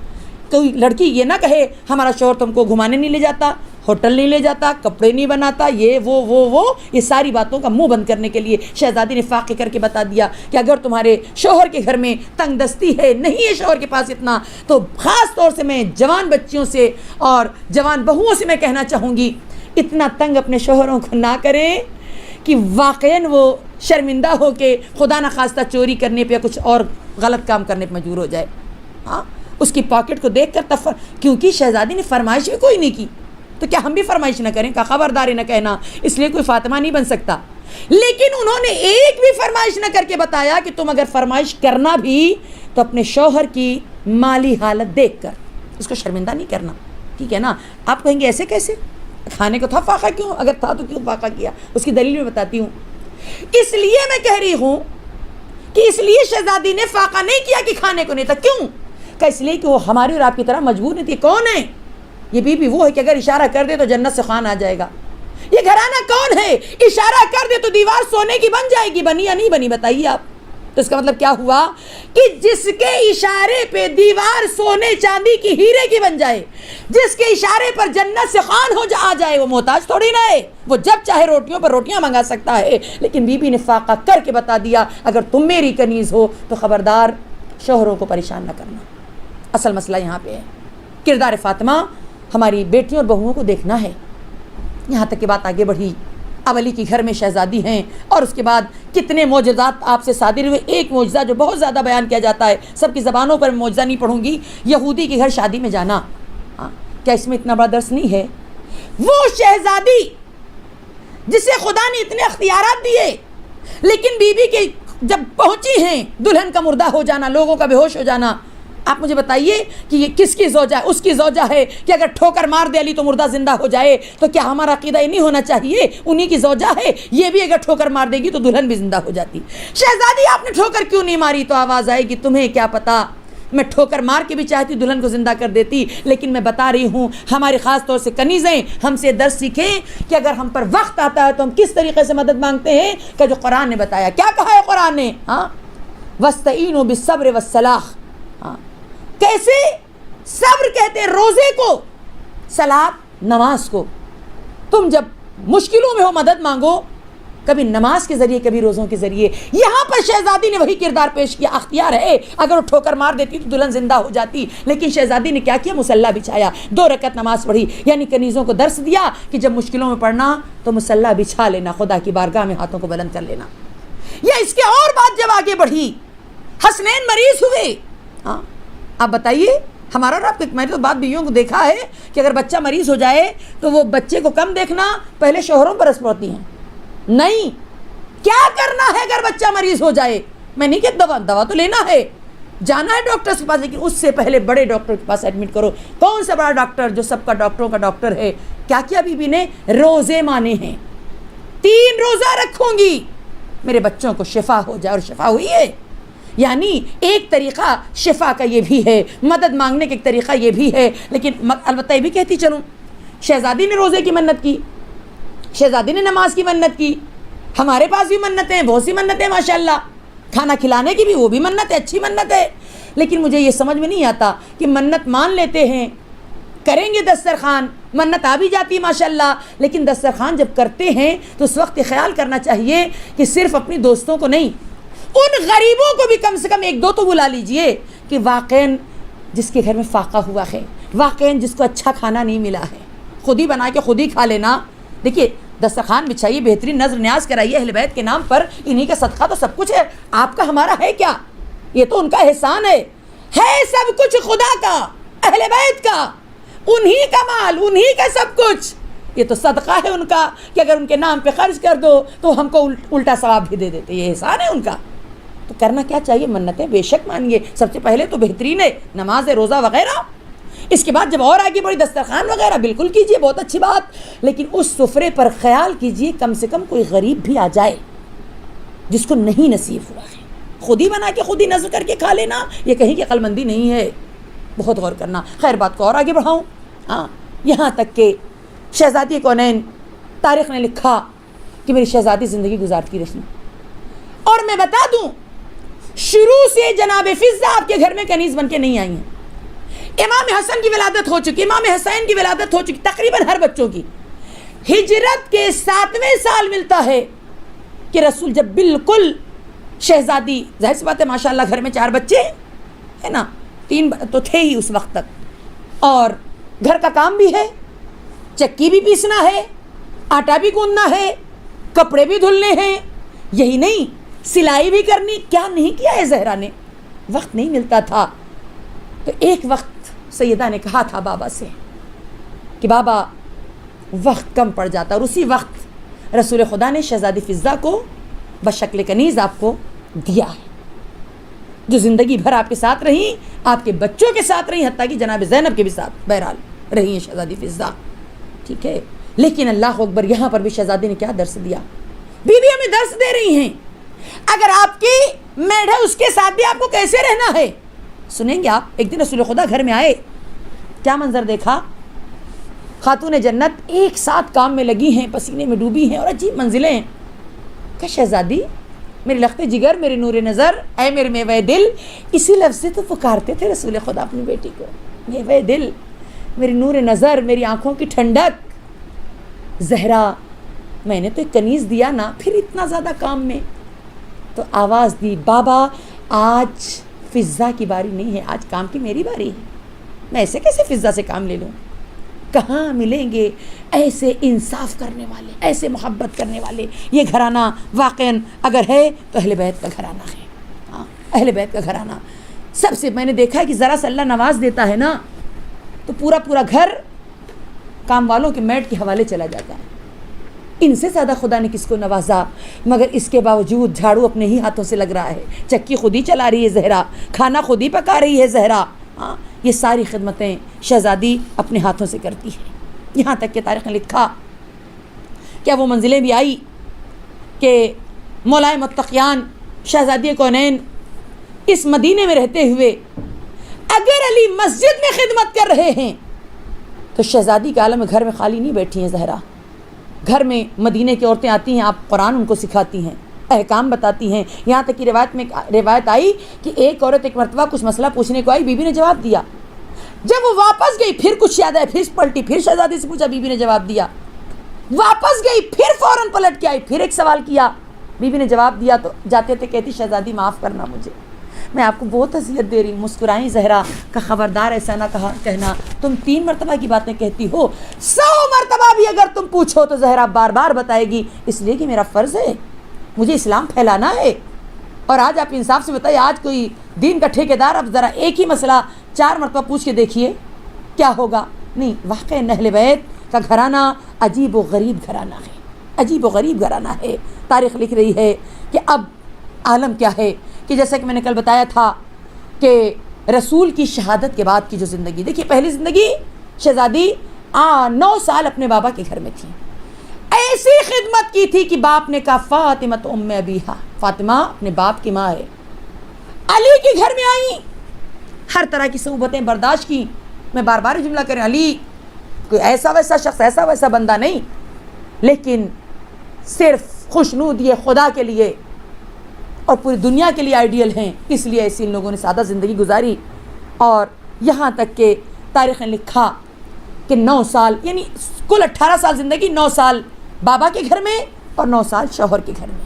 Speaker 2: کوئی لڑکی یہ نہ کہے ہمارا شوہر تم کو گھمانے نہیں لے جاتا, ہوٹل نہیں لے جاتا, کپڑے نہیں بناتا, یہ وہ یہ ساری باتوں کا منہ بند کرنے کے لیے شہزادی نے فاقے کر کے بتا دیا کہ اگر تمہارے شوہر کے گھر میں تنگ دستی ہے, نہیں ہے شوہر کے پاس اتنا, تو خاص طور سے میں جوان بچیوں سے اور جوان بہوؤں سے میں کہنا چاہوں گی, اتنا تنگ اپنے شوہروں کو نہ کریں کہ واقعاً وہ شرمندہ ہو کے خدا نہ خواستہ چوری کرنے پہ یا کچھ اور غلط کام کرنے پہ مجبور ہو جائے. ہاں, اس کی پاکٹ کو دیکھ کر کیونکہ شہزادی نے فرمائش بھی کوئی نہیں کی, تو کیا ہم بھی فرمائش نہ کریں؟ کا خبرداری نہ کہنا, اس لیے کوئی فاطمہ نہیں بن سکتا. لیکن انہوں نے ایک بھی فرمائش نہ کر کے بتایا کہ تم اگر فرمائش کرنا بھی تو اپنے شوہر کی مالی حالت دیکھ کر, اس کو شرمندہ نہیں کرنا. ٹھیک ہے نا؟ آپ کہیں گے ایسے کیسے, کھانے کو تھا فاقہ, کیوں اگر تھا تو کیوں فاقہ کیا؟ اس کی دلیل میں بتاتی ہوں. اس لیے میں کہہ رہی ہوں کہ اس لیے شہزادی نے فاقہ نہیں کیا کہ کھانے کو نہیں تھا. کیوں کہ اس لیے کہ وہ ہماری اور آپ کی طرح مجبور نہیں تھی. کون ہے یہ بی بی؟ وہ ہے کہ اگر اشارہ کر دے تو جنت سے خوان آ جائے گا. یہ گھرانہ کون ہے اشارہ کر دے تو دیوار سونے کی بن جائے گی؟ بنی یا نہیں بنی بتائیے آپ. تو اس کا مطلب کیا ہوا کہ جس کے اشارے پہ دیوار سونے چاندی کی ہیرے کی بن جائے, جس کے اشارے پر جنت سے خوان آ جائے, وہ محتاج تھوڑی نہ ہے, وہ جب چاہے روٹیوں پر روٹیاں منگا سکتا ہے. لیکن بی بی نے فاقہ کر کے بتا دیا اگر تم میری کنیز ہو تو خبردار شوہروں کو پریشان نہ کرنا. اصل مسئلہ یہاں پہ ہے. کردار فاطمہ ہماری بیٹیوں اور بہوؤں کو دیکھنا ہے. یہاں تک کہ بات آگے بڑھی, اب علی کے گھر میں شہزادی ہیں اور اس کے بعد کتنے معجزات آپ سے صادر ہوئے. ایک معجزہ جو بہت زیادہ بیان کیا جاتا ہے, سب کی زبانوں پر معجزہ نہیں پڑھوں گی, یہودی کے گھر شادی میں جانا. کیا اس میں اتنا بڑا درس نہیں ہے؟ وہ شہزادی جسے خدا نے اتنے اختیارات دیے, لیکن بی بی کے جب پہنچی ہیں دلہن کا مردہ ہو جانا, لوگوں کا بے ہوش ہو جانا. آپ مجھے بتائیے کہ یہ کس کی زوجہ ہے؟ اس کی زوجہ ہے کہ اگر ٹھوکر مار دے علی تو مردہ زندہ ہو جائے. تو کیا ہمارا عقیدہ یہ نہیں ہونا چاہیے انہی کی زوجہ ہے, یہ بھی اگر ٹھوکر مار دے گی تو دلہن بھی زندہ ہو جاتی. شہزادی آپ نے ٹھوکر کیوں نہیں ماری؟ تو آواز آئے گی تمہیں کیا پتا, میں ٹھوکر مار کے بھی چاہتی دلہن کو زندہ کر دیتی. لیکن میں بتا رہی ہوں ہماری خاص طور سے کنیزیں ہم سے درس سیکھیں کہ اگر ہم پر وقت آتا ہے تو ہم کس طریقے سے مدد مانگتے ہیں, کہ جو قرآن نے بتایا. کیا کہا ہے قرآن نے؟ ہاں, وَاسْتَعِینُوا بِالصَّبْرِ وَالصَّلَاةِ. ہاں, کیسے؟ صبر کہتے ہیں روزے کو, صلاۃ نماز کو. تم جب مشکلوں میں ہو مدد مانگو, کبھی نماز کے ذریعے کبھی روزوں کے ذریعے. یہاں پر شہزادی نے وہی کردار پیش کیا. اختیار ہے, اگر وہ ٹھوکر مار دیتی تو دلہن زندہ ہو جاتی, لیکن شہزادی نے کیا کیا؟ مصلی بچھایا, 2 رکعت نماز پڑھی. یعنی کنیزوں کو درس دیا کہ جب مشکلوں میں پڑنا تو مصلی بچھا لینا, خدا کی بارگاہ میں ہاتھوں کو بلند کر لینا. یا اس کے اور بات جب آگے بڑھی, حسنین مریض ہوئے. ہاں, آپ بتائیے, ہمارا اور آپ میں نے تو بات بیویوں کو دیکھا ہے کہ اگر بچہ مریض ہو جائے تو وہ بچے کو کم دیکھنا, پہلے شوہروں پر رس پڑتی ہیں. نہیں, کیا کرنا ہے اگر بچہ مریض ہو جائے؟ میں نہیں کہ دوا تو لینا ہے, جانا ہے ڈاکٹر کے پاس, لیکن اس سے پہلے بڑے ڈاکٹر کے پاس ایڈمٹ کرو. کون سا بڑا ڈاکٹر جو سب کا ڈاکٹروں کا ڈاکٹر ہے؟ کیا کیا بی بی نے روزے مانے ہیں. 3 روزہ رکھوں گی میرے بچوں کو شفا ہو جائے, اور شفا ہوئی ہے. یعنی ایک طریقہ شفا کا یہ بھی ہے, مدد مانگنے کا ایک طریقہ یہ بھی ہے. لیکن البتہ یہ بھی کہتی چلوں, شہزادی نے روزے کی منت کی, شہزادی نے نماز کی منت کی. ہمارے پاس بھی منتیں, بہت سی منتیں ماشاءاللہ, کھانا کھلانے کی بھی وہ بھی منت ہے, اچھی منت ہے. لیکن مجھے یہ سمجھ میں نہیں آتا کہ منت مان لیتے ہیں, کریں گے دسترخوان, منت آ بھی جاتی ہے ماشاءاللہ, لیکن دسترخوان جب کرتے ہیں تو اس وقت خیال کرنا چاہیے کہ صرف اپنی دوستوں کو نہیں, ان غریبوں کو بھی کم سے کم 1-2 تو بلا لیجئے کہ واقعاً جس کے گھر میں فاقہ ہوا ہے, واقعاً جس کو اچھا کھانا نہیں ملا ہے, خود ہی بنا کے خود ہی کھا لینا. دیکھیے دسترخوان بچھائیے, بہترین نظر نیاز کرائیے اہل بیت کے نام پر, انہی کا صدقہ تو سب کچھ ہے. آپ کا ہمارا ہے کیا؟ یہ تو ان کا احسان ہے سب کچھ خدا کا, اہل بیت کا, انہی کا مال, انہی کا سب کچھ. یہ تو صدقہ ہے ان کا کہ اگر ان کے نام پہ خرچ کر دو تو ہم کو الٹا ثواب بھی دے دیتے. یہ احسان ہے ان کا. تو کرنا کیا چاہیے؟ منتیں بے شک مانیے. سب سے پہلے تو بہترین ہے نماز روزہ وغیرہ. اس کے بعد جب اور آگے بڑھی دسترخوان وغیرہ بالکل کیجئے, بہت اچھی بات. لیکن اس سفرے پر خیال کیجئے کم سے کم کوئی غریب بھی آ جائے جس کو نہیں نصیب ہوا ہے. خود ہی بنا کے خود ہی نذر کر کے کھا لینا یہ کہیں کی عقل مندی نہیں ہے. بہت غور کرنا. خیر بات کو اور آگے بڑھاؤں. یہاں تک کہ شہزادی کونین تاریخ نے لکھا کہ میری شہزادی زندگی گزارتی رہی. اور میں بتا دوں شروع سے جناب فضہ آپ کے گھر میں کنیز بن کے نہیں آئی ہیں. امام حسن کی ولادت ہو چکی, امام حسین کی ولادت ہو چکی, تقریباً ہر بچوں کی. ہجرت کے 7ویں سال ملتا ہے کہ رسول جب بالکل شہزادی, ظاہر سی بات ہے ماشاءاللہ گھر میں 4 بچے ہے نا, 3 تو تھے ہی اس وقت تک, اور گھر کا کام بھی ہے, چکی بھی پیسنا ہے, آٹا بھی گوندنا ہے, کپڑے بھی دھلنے ہیں, یہی نہیں سلائی بھی کرنی. کیا نہیں کیا ہے زہرا نے, وقت نہیں ملتا تھا. تو ایک وقت سیدہ نے کہا تھا بابا سے کہ بابا وقت کم پڑ جاتا, اور اسی وقت رسول خدا نے شہزادی فضہ کو بشکل کنیز آپ کو دیا ہے, جو زندگی بھر آپ کے ساتھ رہیں, آپ کے بچوں کے ساتھ رہیں, حتیٰ کہ جناب زینب کے بھی ساتھ بہرحال رہی ہیں شہزادی فضہ. ٹھیک ہے, لیکن اللہ اکبر یہاں پر بھی شہزادی نے کیا درس دیا. بیوی ہمیں درس دے رہی ہیں اگر آپ کی میڈ ہے اس کے ساتھ بھی آپ کو کیسے رہنا ہے. سنیں گے آپ. ایک دن رسول خدا گھر میں آئے, کیا منظر دیکھا. خاتون جنت ایک ساتھ کام میں لگی ہیں, پسینے میں ڈوبی ہیں, اور عجیب منزلیں ہیں. کہ شہزادی میری لخت جگر, میری نور نظر, اے میرے میوہ دل. اسی لفظ سے تو پکارتے تھے رسول خدا اپنی بیٹی کو, میوہ دل, میری نور نظر, میری آنکھوں کی ٹھنڈک. زہرا میں نے تو ایک کنیز دیا نا, پھر اتنا زیادہ کام میں. تو آواز دی, بابا آج فضہ کی باری نہیں ہے, آج کام کی میری باری ہے. میں ایسے کیسے فضہ سے کام لے لوں. کہاں ملیں گے ایسے انصاف کرنے والے, ایسے محبت کرنے والے. یہ گھرانہ واقعاً اگر ہے تو اہل بیت کا گھرانہ ہے. اہل بیت کا گھرانہ سب سے, میں نے دیکھا ہے کہ ذرا سے اللہ نواز دیتا ہے نا تو پورا گھر کام والوں کے میڈ کے حوالے چلا جاتا ہے. ان سے زیادہ خدا نے کس کو نوازا, مگر اس کے باوجود جھاڑو اپنے ہی ہاتھوں سے لگ رہا ہے, چکی خود ہی چلا رہی ہے زہرا, کھانا خود ہی پکا رہی ہے زہرا. یہ ساری خدمتیں شہزادی اپنے ہاتھوں سے کرتی ہے. یہاں تک کہ تاریخ نے لکھا کیا وہ منزلیں بھی آئی کہ مولائے متقیان شہزادی کونین اس مدینے میں رہتے ہوئے اگر علی مسجد میں خدمت کر رہے ہیں تو شہزادی کے عالم گھر میں خالی نہیں بیٹھی ہیں زہرا. گھر میں مدینے کی عورتیں آتی ہیں, آپ قرآن ان کو سکھاتی ہیں, احکام بتاتی ہیں. یہاں تک کہ روایت آئی کہ ایک عورت ایک مرتبہ کچھ مسئلہ پوچھنے کو آئی, بیوی نے جواب دیا. جب وہ واپس گئی پھر کچھ یاد آیا, پھر پلٹی, پھر شہزادی سے پوچھا, بیوی نے جواب دیا. واپس گئی پھر فوراً پلٹ کے آئی, پھر ایک سوال کیا, بیوی نے جواب دیا. تو جاتے تھے کہتی شہزادی معاف کرنا مجھے, میں آپ کو بہت اذیت دے رہی ہوں. مسکرائیں زہرا کا خبردار ایسا نہ کہنا, تم 3 مرتبہ کی باتیں کہتی ہو, 100 مرتبہ بھی اگر تم پوچھو تو زہرا بار بار بتائے گی, اس لیے کہ میرا فرض ہے, مجھے اسلام پھیلانا ہے. اور آج آپ انصاف سے بتائیے, آج کوئی دین کا ٹھیکیدار اب ذرا ایک ہی مسئلہ 4 مرتبہ پوچھ کے دیکھیے کیا ہوگا. نہیں, واقعی اہل بیت کا گھرانہ عجیب و غریب گھرانہ ہے, عجیب و غریب گھرانہ ہے. تاریخ لکھ رہی ہے کہ اب عالم کیا ہے کہ جیسا کہ میں نے کل بتایا تھا کہ رسول کی شہادت کے بعد کی جو زندگی, دیکھیے پہلی زندگی شہزادی 9 سال اپنے بابا کے گھر میں تھی. ایسی خدمت کی تھی کہ باپ نے کہا فاطمہ تو ام ابیہا, فاطمہ اپنے باپ کی ماں ہے. علی کے گھر میں آئیں, ہر طرح کی صعوبتیں برداشت کی. میں بار بار جملہ کریں, علی کوئی ایسا ویسا شخص, ایسا ویسا بندہ نہیں, لیکن صرف خوشنود یہ خدا کے لیے اور پوری دنیا کے لیے آئیڈیل ہیں, اس لیے ایسی ان لوگوں نے سادہ زندگی گزاری. اور یہاں تک کہ تاریخ نے لکھا کہ 9 سال یعنی کل 18 سال زندگی, 9 سال بابا کے گھر میں اور 9 سال شوہر کے گھر میں.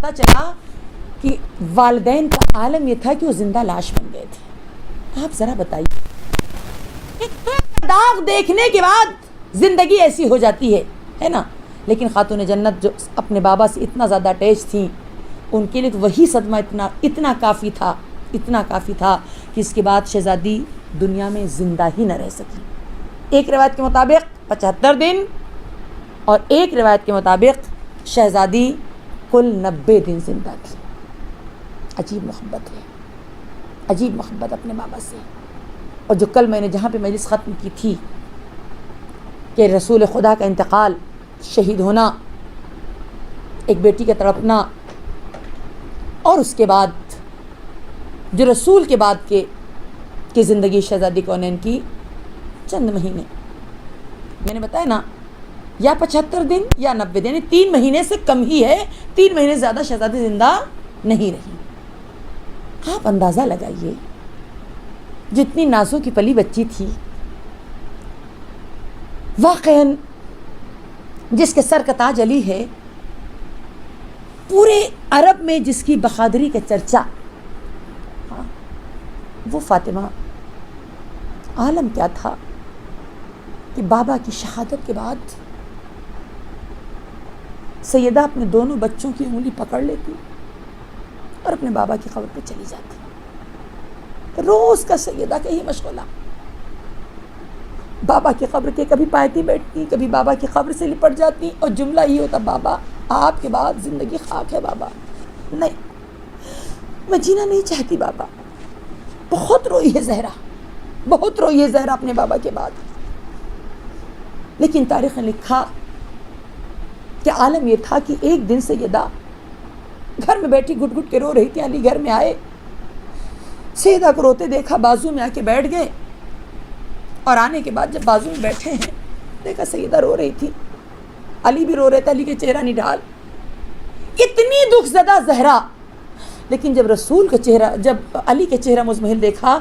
Speaker 2: پتہ چلا کہ والدین کا عالم یہ تھا کہ وہ زندہ لاش بن گئے تھے. آپ ذرا بتائیے داغ دیکھنے کے بعد زندگی ایسی ہو جاتی ہے نا. لیکن خاتون جنت جو اپنے بابا سے اتنا زیادہ اٹیچ تھیں, ان کے لیے تو وہی صدمہ اتنا کافی تھا کہ اس کے بعد شہزادی دنیا میں زندہ ہی نہ رہ سکی. ایک روایت کے مطابق 75 دن اور ایک روایت کے مطابق شہزادی کل 90 دن زندہ تھی. عجیب محبت ہے, عجیب محبت اپنے بابا سے. اور جو کل میں نے جہاں پہ مجلس ختم کی تھی کہ رسول خدا کا انتقال, شہید ہونا, ایک بیٹی کا تڑپنا, اور اس کے بعد جو رسول کے بعد کی زندگی شہزادی کونین کی چند مہینے, میں نے بتایا نا, یا 75 دن یا 90 دن, 3 مہینے سے کم ہی ہے. 3 مہینے زیادہ شہزادی زندہ نہیں رہی. آپ اندازہ لگائیے جتنی نازوں کی پلی بچی تھی, واقعاً جس کے سر کا تاج علی ہے, پورے عرب میں جس کی بہادری کا چرچا, وہ فاطمہ. عالم کیا تھا کہ بابا کی شہادت کے بعد سیدہ اپنے دونوں بچوں کی انگلی پکڑ لیتی اور اپنے بابا کی قبر پہ چلی جاتی. روز کا سیدہ کا ہی مشغلہ, بابا کی قبر کے کبھی پایتی بیٹھتی, کبھی بابا کی قبر سے لپٹ جاتی, اور جملہ ہی ہوتا, بابا آپ کے بعد زندگی خاک ہے بابا, نہیں میں جینا نہیں چاہتی بابا. بہت روئی ہے زہرا, بہت روئی ہے زہرا اپنے بابا کے بعد. لیکن تاریخ نے لکھا کہ عالم یہ تھا کہ ایک دن سیدہ گھر میں بیٹھی گھٹ گھٹ کے رو رہی تھی. علی گھر میں آئے, سیدہ کو روتے دیکھا, بازو میں آ کے بیٹھ گئے, اور آنے کے بعد جب بازو میں بیٹھے ہیں دیکھا سیدہ رو رہی تھی, علی بھی رو رہے تھے, علی کے چہرہ نڈھال, اتنی دکھ زدہ زہرا. لیکن جب رسول کا چہرہ, جب علی کے چہرہ مزمحل دیکھا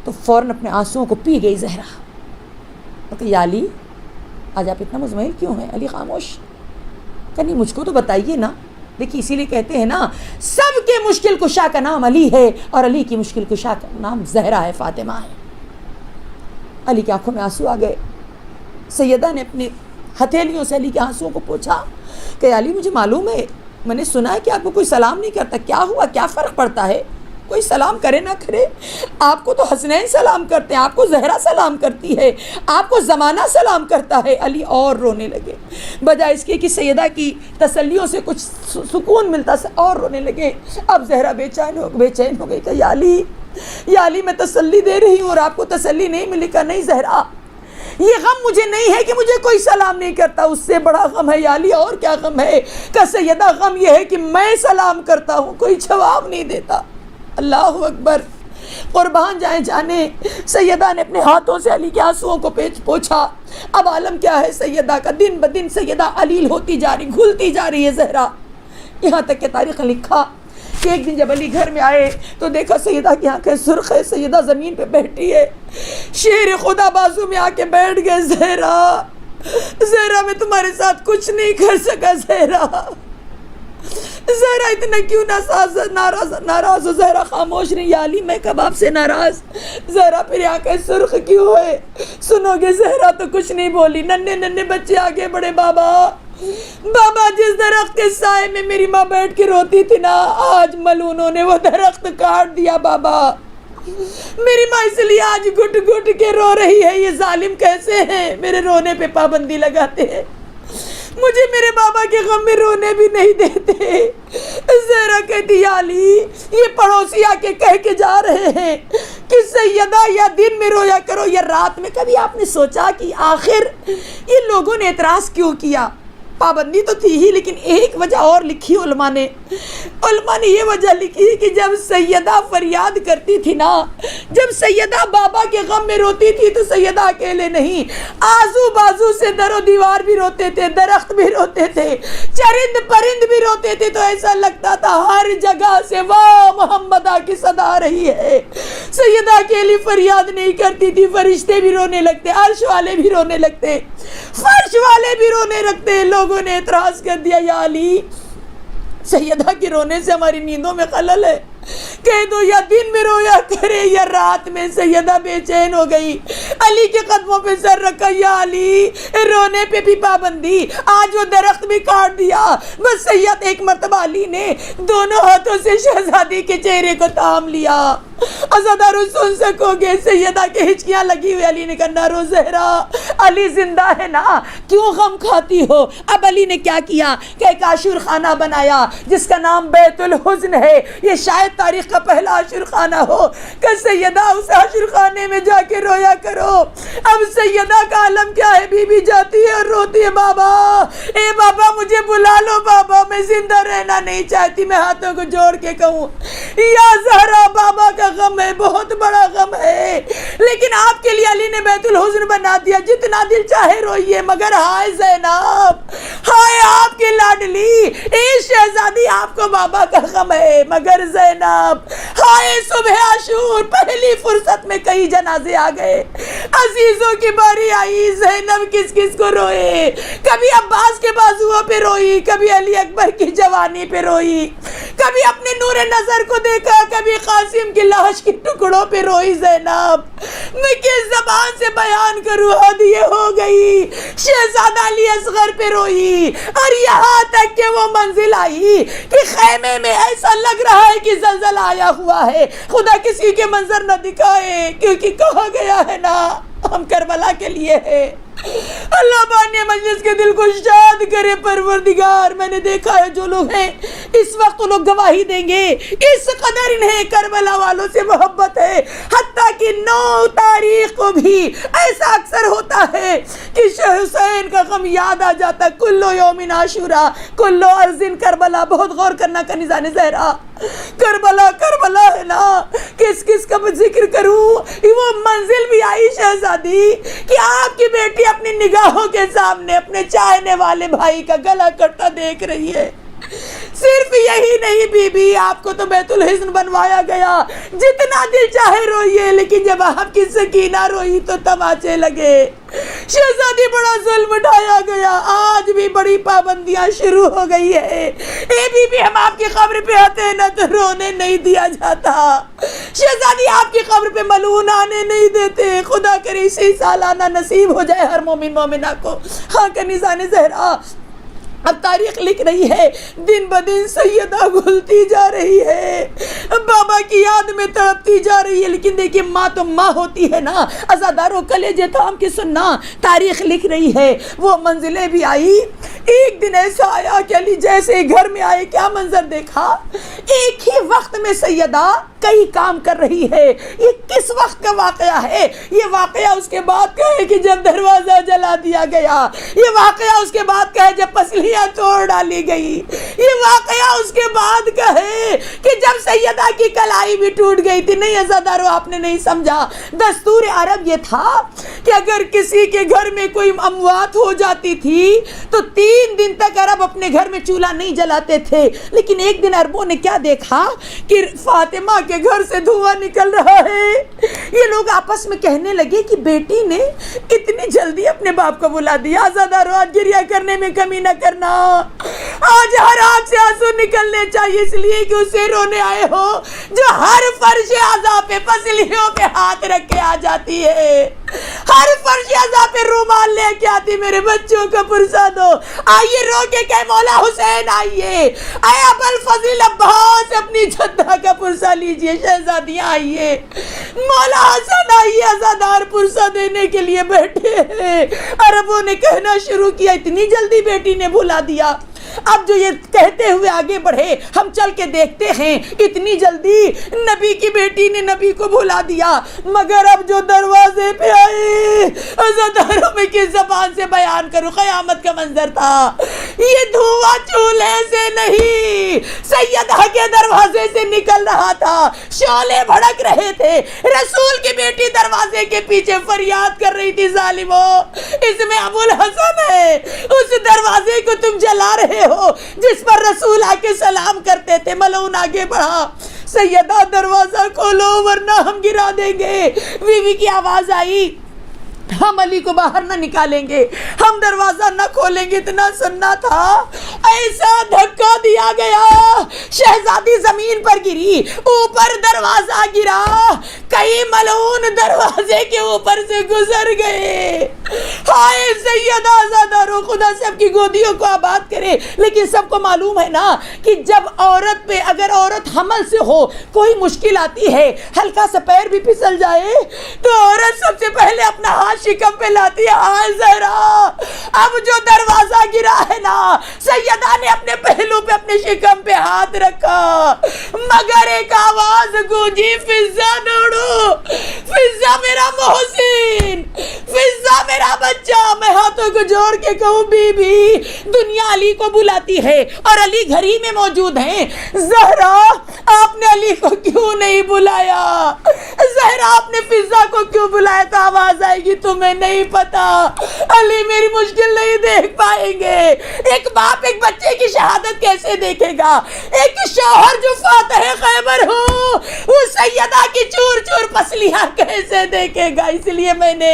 Speaker 2: تو فوراً اپنے آنسوؤں کو پی گئی زہرا. کہ یا علی آج آپ اتنا مزمحل کیوں ہیں؟ علی خاموش. کہ نہیں مجھ کو تو بتائیے نا. دیکھیے اسی لیے کہتے ہیں نا, سب کے مشکل کشا کا نام علی ہے, اور علی کی مشکل کشا کا نام زہرا ہے, فاطمہ ہے. علی کی آنکھوں میں آنسو آ گئے. سیدہ نے اپنی ہتھیلیوں سے علی کے آنسوؤں کو پوچھا کہ علی مجھے معلوم ہے, میں نے سنا ہے کہ آپ کو کوئی سلام نہیں کرتا, کیا ہوا, کیا فرق پڑتا ہے؟ کوئی سلام کرے نہ کرے, آپ کو تو حسنین سلام کرتے ہیں, آپ کو زہرا سلام کرتی ہے, آپ کو زمانہ سلام کرتا ہے. علی اور رونے لگے, بجائے اس کے کہ سیدہ کی تسلیوں سے کچھ سکون ملتا, اور رونے لگے. اب زہرا بے چین ہو گئی کہ یا علی میں تسلی دے رہی ہوں اور آپ کو تسلی نہیں ملی. کہ نہیں زہرا, یہ غم مجھے نہیں ہے کہ مجھے کوئی سلام نہیں کرتا, اس سے بڑا غم ہے یا علی, اور کیا غم ہے؟ کہ سیدہ غم یہ ہے کہ میں سلام کرتا ہوں کوئی جواب نہیں دیتا. اللہ اکبر, قربان جائیں جانے. سیدہ نے اپنے ہاتھوں سے علی کے آنسوؤں کو پوچھا. اب عالم کیا ہے سیدہ کا, دن بدن سیدہ علیل ہوتی جا رہی, گھلتی جا رہی ہے زہرا. یہاں تک کہ تاریخ نے لکھا کہ ایک دن جب علی گھر میں آئے تو دیکھا سیدہ کی آنکھیں سرخ ہے, سیدہ زمین پہ بیٹھی ہے, شیر خدا بازو میں آ کے بیٹھ گئے. زہرا میں تمہارے ساتھ کچھ نہیں کر سکا. زہرا اتنا کیوں ناراض ہو؟ زہرا خاموش نہیں. یا علی میں کب آپ سے ناراض؟ زہرا پھر آنکھیں سرخ کیوں ہے؟ سنو گے زہرا تو کچھ نہیں بولی. ننے بچے آگے بڑھے. بابا جس درخت کے سائے میں میری ماں بیٹھ کے روتی تھی نا, آج ملونوں نے وہ درخت کاٹ دیا. بابا میری ماں اس لیے آج گھٹ گھٹ کے رو رہی ہے. یہ ظالم کیسے ہیں, میرے رونے پہ پابندی لگاتے ہیں, مجھے میرے بابا کے غم میں رونے بھی نہیں دیتے. زہرا کہتی یا علی, یہ پڑوسی آ کے کہہ کے جا رہے ہیں کہ سیدہ یا دن میں رویا کرو یا رات میں. کبھی آپ نے سوچا کہ آخر یہ لوگوں نے اعتراض کیوں کیا؟ پابندی تو تھی ہی, لیکن ایک وجہ اور لکھی علماء نے یہ وجہ لکھی کہ جب سیدہ فریاد کرتی تھی نا, جب سیدہ بابا کے غم میں روتی تھی تو سیدہ اکیلے نہیں, آزو بازو سے در و دیوار بھی روتے تھے, درخت بھی روتے تھے, چرند پرند بھی روتے تھے. تو ایسا لگتا تھا ہر جگہ سے واہ محمدہ کی صدا آ رہی ہے. سیدہ اکیلی فریاد نہیں کرتی تھی, فرشتے بھی رونے لگتے, عرش والے بھی رونے لگتے, فرش والے بھی رونے لگتے. لوگوں نے اعتراض کر دیا یا علی سیدہ کے رونے سے ہماری نیندوں میں خلل ہے. کہہ دو یا دن میں رویا کرے یا رات میں. سیدہ بے چین ہو گئی, علی کے قدموں پہ سر رکھا, یا علی رونے پہ بھی پابندی, آج وہ درخت بھی کاٹ دیا. بس سید ایک مرتبہ علی نے دونوں ہاتھوں سے شہزادی کے چہرے کو تھام لیا. عزادارو سن سکو گے, سیدہ کے ہچکیاں لگی ہوئی. علی نے کہا نہ رو زہرا, علی زندہ ہے نا, کیوں غم کھاتی ہو. اب علی نے کیا کیا کہ ایک عاشور خانہ بنایا جس کا نام بیت الحزن ہے. یہ شاید تاریخ کا پہلا عاشور خانہ ہو کہ سیدہ اس عاشور خانے میں جا کے رویا کرو. اب سیدہ کا عالم کیا ہے, بی بی جاتی ہے اور روتی ہے, بابا اے بابا مجھے بلا لو بابا, میں زندہ رہنا نہیں چاہتی. میں ہاتھوں کو جوڑ کے کہوں یا زہرا بابا کا غم ہے, بہت بڑا غم ہے, لیکن آپ کے لیے علی نے بیت الحزن بنا دیا, جتنا دل چاہے روئیے. مگر ہائے زینب, ہائے آپ کی لاڈلی اے شہزادی, آپ کو بابا کا غم ہے. مگر زینب ہائے صبح عاشور, پہلی فرصت میں کئی جنازے آ گئے, عزیزوں کی باری آئی. زینب کس کس کو روئے, کبھی عباس کے بازوؤں پہ روئی, کبھی علی اکبر کی جوانی پہ روئی, کبھی اپنے نور نظر کو دیکھا, کبھی قاسم کی لاش کے ٹکڑوں پہ روئی. زینب میں کس زبان سے بیان کروں, حد یہ ہو گئی. شہزادہ علی اصغر پہ روئی, اور یہاں تک کہ وہ منزل آئی کہ خیمے میں ایسا لگ رہا ہے کہ زلزلہ آیا ہوا ہے. خدا کسی کے منظر نہ دکھائے, کیونکہ کہا گیا ہے نا ہم کربلا کے لیے ہیں. اللہ بانی مجلس کے دل کو شاد کرے پروردگار. میں نے دیکھا ہے جو لوگ ہیں اس وقت وہ لوگ گواہی دیں گے, اس قدر انہیں کربلا والوں سے محبت ہے. حتیٰ کہ 9 تاریخ کو بھی ایسا اکثر ہوتا ہے کہ شاہ حسین کا غم یاد آ جاتا. کلو یومن عاشورا کلو ارزن کربلا. بہت غور کرنا کا نظام زہرا, کربلا کربلا ہے نا, کس کس کا ذکر کروں. وہ منزل بھی آئی شہزادی کہ آپ کی بیٹی اپنی نگاہوں کے سامنے اپنے چاہنے والے بھائی کا گلا کٹتا دیکھ رہی ہے. صرف یہی نہیں بی بی, آپ کو تو بیت الحزن بنوایا گیا, جتنا دل چاہے روئیے, لیکن جب آپ کی سکینہ روئی تو تماچے لگے. شہزادی بڑا ظلم اٹھایا گیا, آج بھی بڑی پابندیاں شروع ہو گئی ہے. اے بی بی ہم آپ کی قبر پہ آتے ہیں نا تو رونے نہیں دیا جاتا. شہزادی آپ کی قبر پہ ملعون آنے نہیں دیتے. خدا کرے اسی سالانہ نصیب ہو جائے ہر مومن مومنہ کو. ہاں کنیزان زہرا, اب تاریخ لکھ رہی ہے دن بدن سیدہ گھلتی جا رہی ہے, بابا کی یاد میں تڑپتی جا رہی ہے. لیکن دیکھیے ماں تو ماں ہوتی ہے نا. عزادارو کلیجے تھام کے سننا, تاریخ لکھ رہی ہے وہ منزلیں بھی آئی. ایک دن ایسا آیا کہ علی جیسے گھر میں آئے, کیا منظر دیکھا, ایک ہی وقت میں سیدہ کئی کام کر رہی ہے. یہ کس وقت کا واقعہ ہے؟ یہ واقعہ اس کے بعد کا ہے کہ جب دروازہ جلا دیا گیا. یہ واقعہ اس کے بعد کا ہے جب پسلیاں توڑ ڈالی گئی. یہ واقعہ اس کے بعد کا ہے کہ جب سیدہ کی کلائی بھی ٹوٹ گئی تھی. نہیں عزادارو, آپ نے نہیں سمجھا. دستور عرب یہ تھا کہ اگر کسی کے گھر میں کوئی اموات ہو جاتی تھی تو 3 دن تک عرب اپنے گھر میں چولہا نہیں جلاتے تھے. لیکن ایک دن عربوں نے کیا دیکھا کہ فاطمہ کے گھر سے دھواں نکل رہا ہے. یہ لوگ آپس میں کہنے لگے کہ بیٹی نے اتنی جلدی اپنے باپ کو بلا دیا. عزادارو آج گریہ کرنے میں کمی نہ کرنا, آج ہر آنکھ سے آنسو نکلنے چاہیے, اس لیے کہ اسے رونے آئے ہو جو ہر فرش اعضاء پہ پسلیوں پہ ہاتھ رکھ کے آ جاتی ہے, ہر فرش اعضاء پہ رومال لے کے آتی. میرے بچوں کا پرسا دو, آئیے رو کے کہ مولا حسین آئیے, اے ابوالفضل عباس اپنی جدہ کا پرسا لیجئے, شہزادیاں آئیے, مولا حسن آئیے. عزادار پرسا دینے کے لیے بیٹھے ہیں. عربوں نے کہنا شروع کیا اتنی جلدی بیٹی نے بھلا دیا. اب جو یہ کہتے ہوئے آگے بڑھے, ہم چل کے دیکھتے ہیں اتنی جلدی نبی کی بیٹی نے نبی کو بھلا دیا. مگر اب جو دروازے پہ آئے, عزاداروں میں کس زبان سے بیان کروں, قیامت کا منظر تھا. یہ دھواں چولہے سے نہیں سیدہ کے دروازے سے نکل رہا تھا, شعلے بھڑک رہے تھے. رسول کی بیٹی دروازے کے پیچھے فریاد کر رہی تھی, ظالمو اس میں ابوالحسن ہے, اس دروازے کو تم جلا رہے ہو جس پر رسول آ کے سلام کرتے تھے. ملعون آگے بڑھا, سیدہ دروازہ کھولو ورنہ ہم گرا دیں گے. بیوی کی آواز آئی, ہم علی کو باہر نہ نکالیں گے، ہم دروازہ نہ کھولیں گے۔ اتنا سننا تھا، ایسا دھکا دیا گیا، شہزادی زمین پر گری، اوپر دروازہ گرا، کئی ملعون دروازے کے اوپر سے گزر گئے۔ ہائے سیدہ زادارو، خدا سب کی گودیوں کو آباد کرے۔ لیکن سب کو معلوم ہے نا کہ جب عورت پہ اگر عورت حمل سے ہو کوئی مشکل آتی ہے، ہلکا سا پیر بھی پھسل جائے تو عورت سب سے پہلے اپنا ہاتھ شکم پہ لاتی ہے۔ ہائے زہرا، اب جو دروازہ گرا ہے نا، سیدہ نے اپنے پہلو پہ اپنے شکم پہ ہاتھ رکھا، مگر ایک آواز گونجی، فضہ دوڑو، فضہ میرا محسن، فضہ میرا بچہ۔ میں ہاتھوں کو جوڑ کے کہوں بی بی، دنیا علی کو بلاتی ہے اور علی گھر ہی میں موجود ہیں۔ زہرا، آپ نے علی کو کیوں نہیں بلایا؟ زہرا، آپ نے فضہ کو کیوں بلایا؟ تو آواز آئے گی تمہیں نہیں پتا، علی میری مشکل نہیں دیکھ پائیں گے۔ ایک باپ ایک بچے کی شہادت کیسے دیکھے گا؟ ایک شوہر جو فاتح خیبر ہو وہ سیدہ کی چور چور پسلیاں کیسے دیکھے گا؟ اس لیے میں نے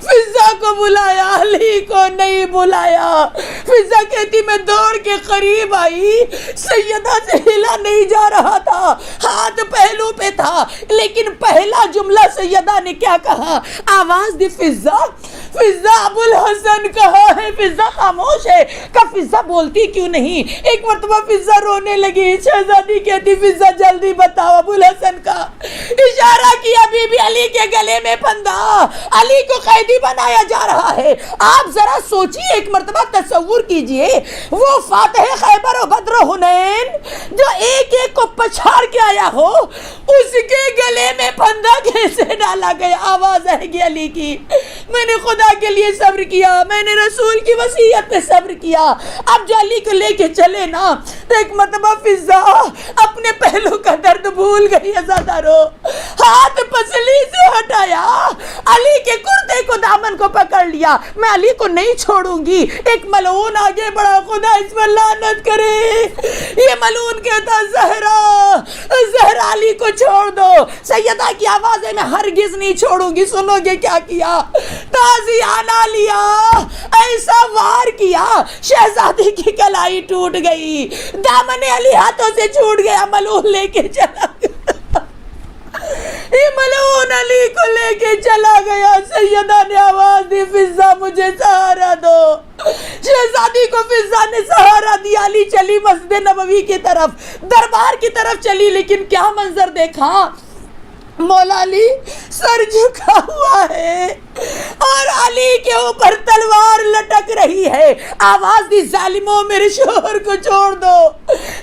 Speaker 2: فضہ کو بلایا، علی کو نہیں بلایا۔ فضہ کہتی میں دوڑ کے قریب آئی، سیدہ سے ہلا نہیں جا رہا تھا، ہاتھ پہلو پہ تھا، لیکن پہلا جملہ سیدہ نے کیا کہا؟ آواز دی فضہ، فضہ ابو الحسن کہا ہے۔ فضہ خاموش ہے، کہ فضہ بولتی کیوں نہیں؟ ایک مرتبہ فضہ رونے لگی، شہزادی کہتی فضہ جلدی بتاؤ۔ ابو الحسن کا اشارہ کیا، بی بی علی کے گلے میں پھندا، علی کو قیدی بنایا جا رہا ہے۔ آپ ذرا سوچیے، ایک مرتبہ تصور کیجئے، وہ فاتح خیبر و بدر و حنین جو ایک ایک کو پچھاڑ کے آیا ہو، اس کے گلے میں پھندا کیسے ڈالا گیا؟ آواز آئے گی علی کی، میں نے خدا کے لیے صبر کیا، میں نے رسول کی وصیت پہ صبر کیا۔ اب جو علی کو لے کے چلے نا، تو ایک مرتبہ فضہ اپنے پہلو کا درد بھول گئی، عزادارو، ہاتھ پسلی سے ہٹایا، علی کے کرتے کو دامن کو پکڑ لیا، میں علی کو نہیں چھوڑوں گی۔ ایک ملعون آگے بڑھا، خدا اس پر لعنت کرے، یہ ملعون کہتا زہرا، زہرا علی کو چھوڑ دو۔ سیدہ کی آواز ہے میں ہرگز نہیں چھوڑوں گی۔ سنو گے کیا کیا؟ تازیانہ لیا، ایسا وار کیا، شہزادی کی کلائی ٹوٹ گئی، دامن علی ہاتھوں سے چھوٹ گیا، ملعون لے کے چلا گیا، یہ ملعون علی کو لے کے چلا گیا۔ سیدہ نے آواز دی فضہ مجھے سہارا دو۔ شہزادی کو فضہ نے سہارا دیا، علی چلی مسجد نبوی کی طرف، دربار کی طرف چلی، لیکن کیا منظر دیکھا؟ مولا علی سر جھکا ہوا ہے اور علی کے اوپر تلوار لٹک رہی ہے۔ آواز دی ظالموں، میرے شوہر کو چھوڑ دو۔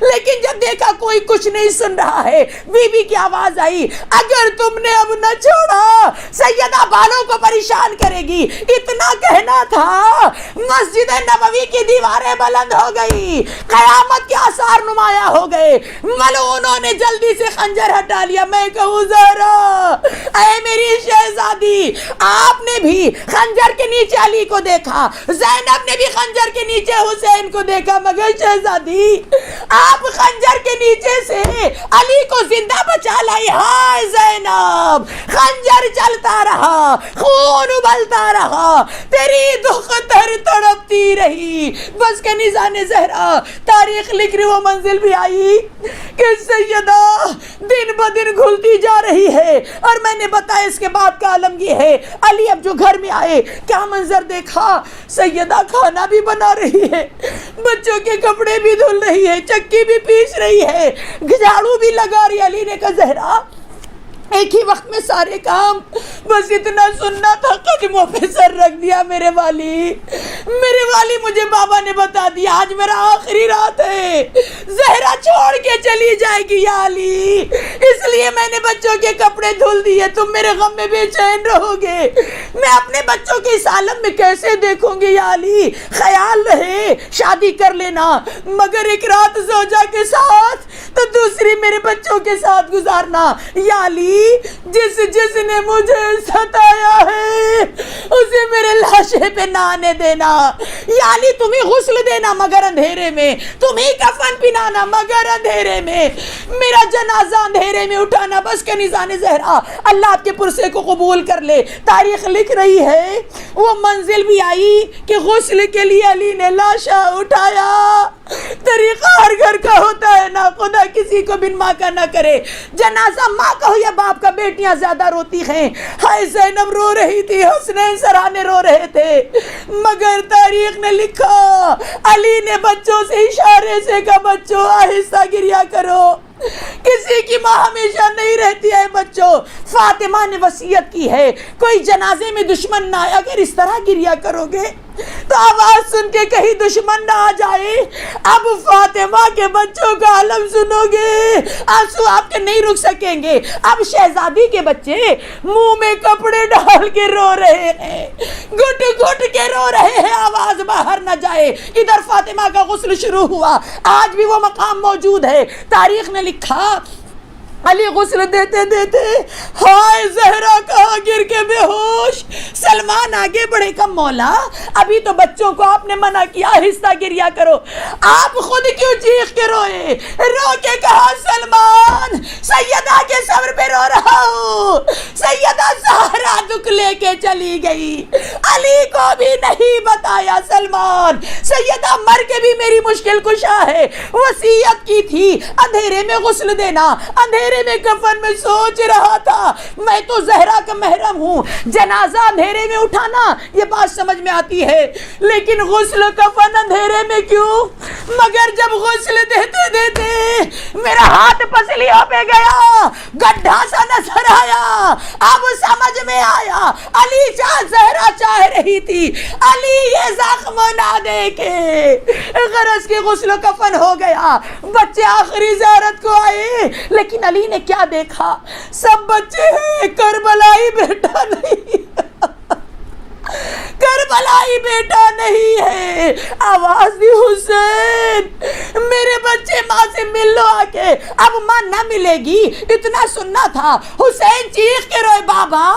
Speaker 2: لیکن جب دیکھا کوئی کچھ نہیں سن رہا ہے، بی بی کی آواز آئی، اگر تم نے اب نہ چھوڑا سیدہ بالوں کو پریشان کرے گی۔ اتنا کہنا تھا، مسجد نبوی کی دیواریں بلند ہو گئی، قیامت کے آثار نمایاں ہو گئے۔ ملعونوں نے جلدی سے خنجر ہٹا لیا۔ میں کہوں زہرا، اے میری شہزادی، آپ نے بھی خنجر کے نیچے علی کو دیکھا، زینب نے بھی خنجر کے نیچے حسین کو دیکھا، مگر شہزادی آپ خنجر کے نیچے سے علی کو زندہ بچا لائی۔ ہائے زینب، خنجر چلتا رہا، خون ابلتا رہا، تیری دختر تڑپتی رہی۔ بس کے نظام زہرا، تاریخ لکھ رہی وہ منزل بھی آئی کہ سیدہ دن بدن گھلتی جا رہی ہے، اور میں نے بتایا اس کے بعد کا عالم یہ ہے۔ علی اب جو گھر میں آئے، کیا منظر دیکھا؟ سیدہ کھانا بھی بنا رہی ہے، بچوں کے کپڑے بھی دھل رہی ہے، چکی بھی پیس رہی ہے، جھاڑو بھی لگا رہی ہے۔ علی نے کہا زہرا ایک ہی وقت میں سارے کام، بس اتنا سننا تھا، قدموں پہ سر رکھ دیا۔ میرے والی مجھے بابا نے بتا دیا آج میرا آخری رات ہے، زہرا چھوڑ کے چلی جائے گی یا علی، اس لیے میں نے بچوں کے کپڑے دھل دیے، تم میرے غم میں بے چین رہو گے، میں اپنے بچوں کے اس عالم میں کیسے دیکھوں گی یا علی؟ خیال رہے شادی کر لینا، مگر ایک رات زوجہ کے ساتھ تو دوسری میرے بچوں کے ساتھ گزارنا۔ یا علی، جس نے مجھے ستایا ہے اسے میرے لاشے پہ نہ آنے دینا، یا علی تمہیں غسل دینا مگر اندھیرے میں، تمہیں کفن پہنانا مگر اندھیرے میں، میرا جنازہ اندھیرے میں اٹھانا، بس کنیزان زہرا اللہ آپ کے پرسے کو قبول کر لے۔ تاریخ لکھ رہی ہے وہ منزل بھی آئی کہ غسل کے لیے علی نے لاشا اٹھایا۔ طریقہ ہر گھر کا ہوتا ہے نا، خدا کسی کو بن ماں کا نہ کرے۔ جنازہ ماں کا ہو یا باپ کا، بیٹیاں زیادہ روتی ہیں۔ ہائے زینب رو رہی تھی، حسنین سرانے رو رہے تھے، مگر تاریخ نے لکھا علی نے بچوں سے اشارے سے کہا بچوں آہستہ گریا کرو، کسی کی ماں ہمیشہ نہیں رہتی ہے بچوں۔ فاطمہ نے وصیت کی ہے کوئی جنازے میں دشمن نہ آئے، اگر اس طرح گریا کرو گے تو آواز سن کے کہیں دشمن نہ آ جائے۔ اب فاطمہ کے بچوں کا عالم سنو گے، آنسو آپ کے نہیں رک سکیں گے۔ اب شہزادی کے بچے منہ میں کپڑے ڈال کے رو رہے ہیں، گھٹ گھٹ کے رو رہے ہیں، آواز باہر نہ جائے۔ ادھر فاطمہ کا غسل شروع ہوا، آج بھی وہ مقام موجود ہے۔ تاریخ نے لکھا علی غسل دیتے دیتے ہائے زہرا کہاں گر کے بے ہوش۔ سلمان آگے بڑھے کہا مولا ابھی تو بچوں کو آپ نے منع کیا آہستہ گریا کرو، آپ خود کیوں چیخ کے روئے؟ رو کے کہا سلمان سیدہ کے صبر پہ رو رہا ہوں، سیدہ زہرا دکھ لے کے چلی گئی، علی کو بھی نہیں بتایا۔ سلمان سیدہ مر کے بھی میری مشکل کشا ہے، وصیت کی تھی اندھیرے میں غسل دینا، اندھیرے میں کفن میں سوچ رہا تھا میں تو زہرا کا محرم ہوں، جنازہ اندھیرے میں اٹھانا یہ بات سمجھ میں آتی ہے، لیکن غسل کفن اندھیرے میں کیوں؟ مگر جب غسل دیتے دیتے میرا ہاتھ پسلیوں پہ گیا، گڈھا سا نظر آیا، اب سمجھ میں آیا علی زہرا چاہ رہی تھی علی یہ زخم نہ دیکھے، غرض کے غسل و کفن ہو گیا، بچے آخری زیارت کو آئے، لیکن علی نے کیا دیکھا؟ سب بچے ہیں، کربلائی بیٹا نہیں، کربلائی بیٹا نہیں ہے۔ آواز دی حسین میرے بچے ماں سے مل لو آ کے، اب ماں نہ ملے گی اتنا سننا تھا۔ حسین چیخ کے روئے بابا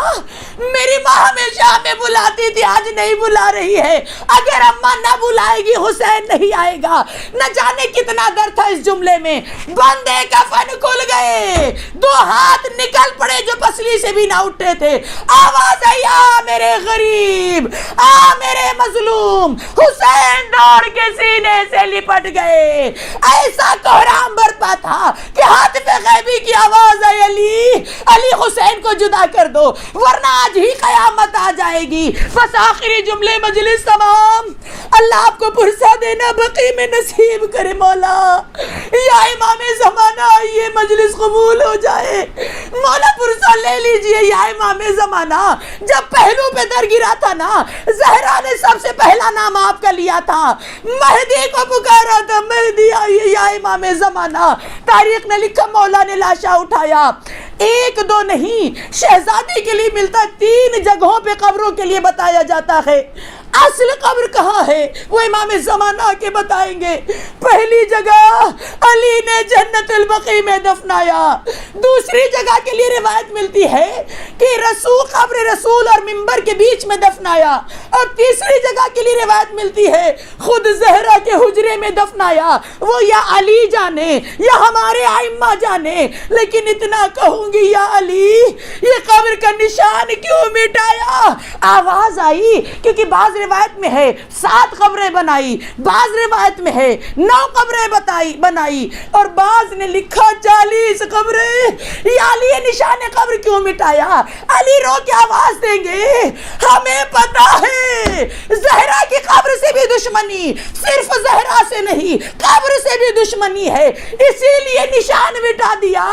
Speaker 2: میری ماں ہمیشہ ہمیں بلاتی تھی، آج نہیں بلا رہی ہے، اگر اماں نہ بلائے گی حسین نہیں آئے گا۔ نہ جانے کتنا درد تھا اس جملے میں، بندے کفن کھل گئے، دو ہاتھ نکل پڑے جو پسلی سے بھی نہ اٹھے تھے، آواز آئی آ میرے غریب، آ میرے مظلوم، حسین دوڑ کے سینے سے لپٹ گئے، ایسا کوہرام برپا تھا کہ ہاتھ پہ غیبی کی آواز آئی علی علی حسین کو جدا کر دو ورنہ آج ہی قیامت آ جائے گی۔ بس آخری جملے مجلس تمام، اللہ آپ کو پرسہ دینا بقی میں نصیب کرے مولا، یا امام زمانہ یہ مجلس قبول ہو جائے، مولا پرسہ لے لیجئے یا امام زمانہ۔ جب پہلو پہ در گرا تھا نا زہرا نے سب سے پہلا نام آپ کا لیا تھا، مہدی کو پکارا تھا، مہدی آئیے یا امام زمانہ۔ تاریخ نے لکھا مولا نے لاشا اٹھایا، ایک دو نہیں، شہزادی کے لیے ملتا 3 جگہوں پہ قبروں کے لیے بتایا جاتا ہے۔ اصل قبر کہاں ہے وہ امام زمانہ کے بتائیں گے۔ پہلی جگہ علی نے جنت البقیع میں دفنایا، دوسری جگہ کے لیے روایت ملتی ہے کہ قبر رسول اور منبر کے بیچ میں دفنایا، اور تیسری جگہ کے لیے روایت ملتی ہے خود زہرا کے حجرے میں دفنایا۔ وہ یا علی جانے یا ہمارے ائمہ جانے، لیکن اتنا کہوں گی یا علی یہ قبر کا نشان کیوں مٹایا؟ آواز آئی کیونکہ بعض روایت میں ہے 7 قبریں بنائی، بعض روایت میں ہے 9 قبریں بنائی، اور بعض نے لکھا 40 قبریں۔ یا علی یہ نشان قبر کیوں مٹایا؟ علی رو کے آواز دیں گے ہمیں پتا ہے زہرا کی قبر سے بھی دشمنی، صرف زہرا سے نہیں قبر سے بھی دشمنی ہے، اسی لیے نشان مٹا دیا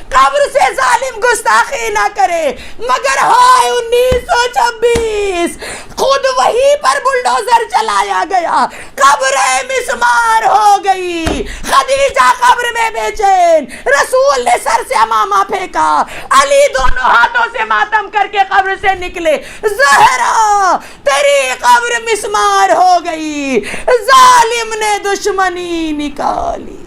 Speaker 2: قبر سے ظالم گستاخی نہ کرے۔ مگر ہائے 1926 خود وہی پر بلڈوزر چلایا گیا، قبریں مسمار ہو گئی، خدیجہ قبر میں بے چین، رسول نے سر سے امامہ پھینکا، علی دونوں ہاتھوں سے ماتم کر کے قبر سے نکلے، زہرا تیری قبر مسمار ہو گئی، ظالم نے دشمنی نکالی۔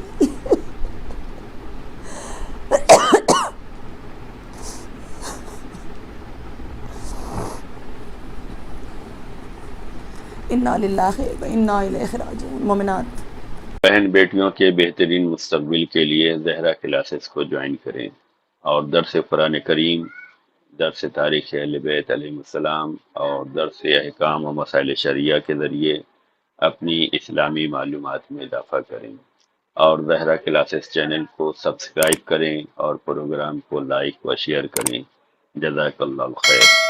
Speaker 2: انا للہ و انا الیہ راجعون۔ مومنات،
Speaker 1: بہن بیٹیوں کے بہترین مستقبل کے لیے زہرا کلاسز کو جوائن کریں اور درس قرآن کریم، درس تاریخ اہل بیت علیہ السلام اور درس احکام و مسائل شریعہ کے ذریعے اپنی اسلامی معلومات میں اضافہ کریں، اور زہرا کلاسز چینل کو سبسکرائب کریں اور پروگرام کو لائک و شیئر کریں۔ جزاک اللہ خیر۔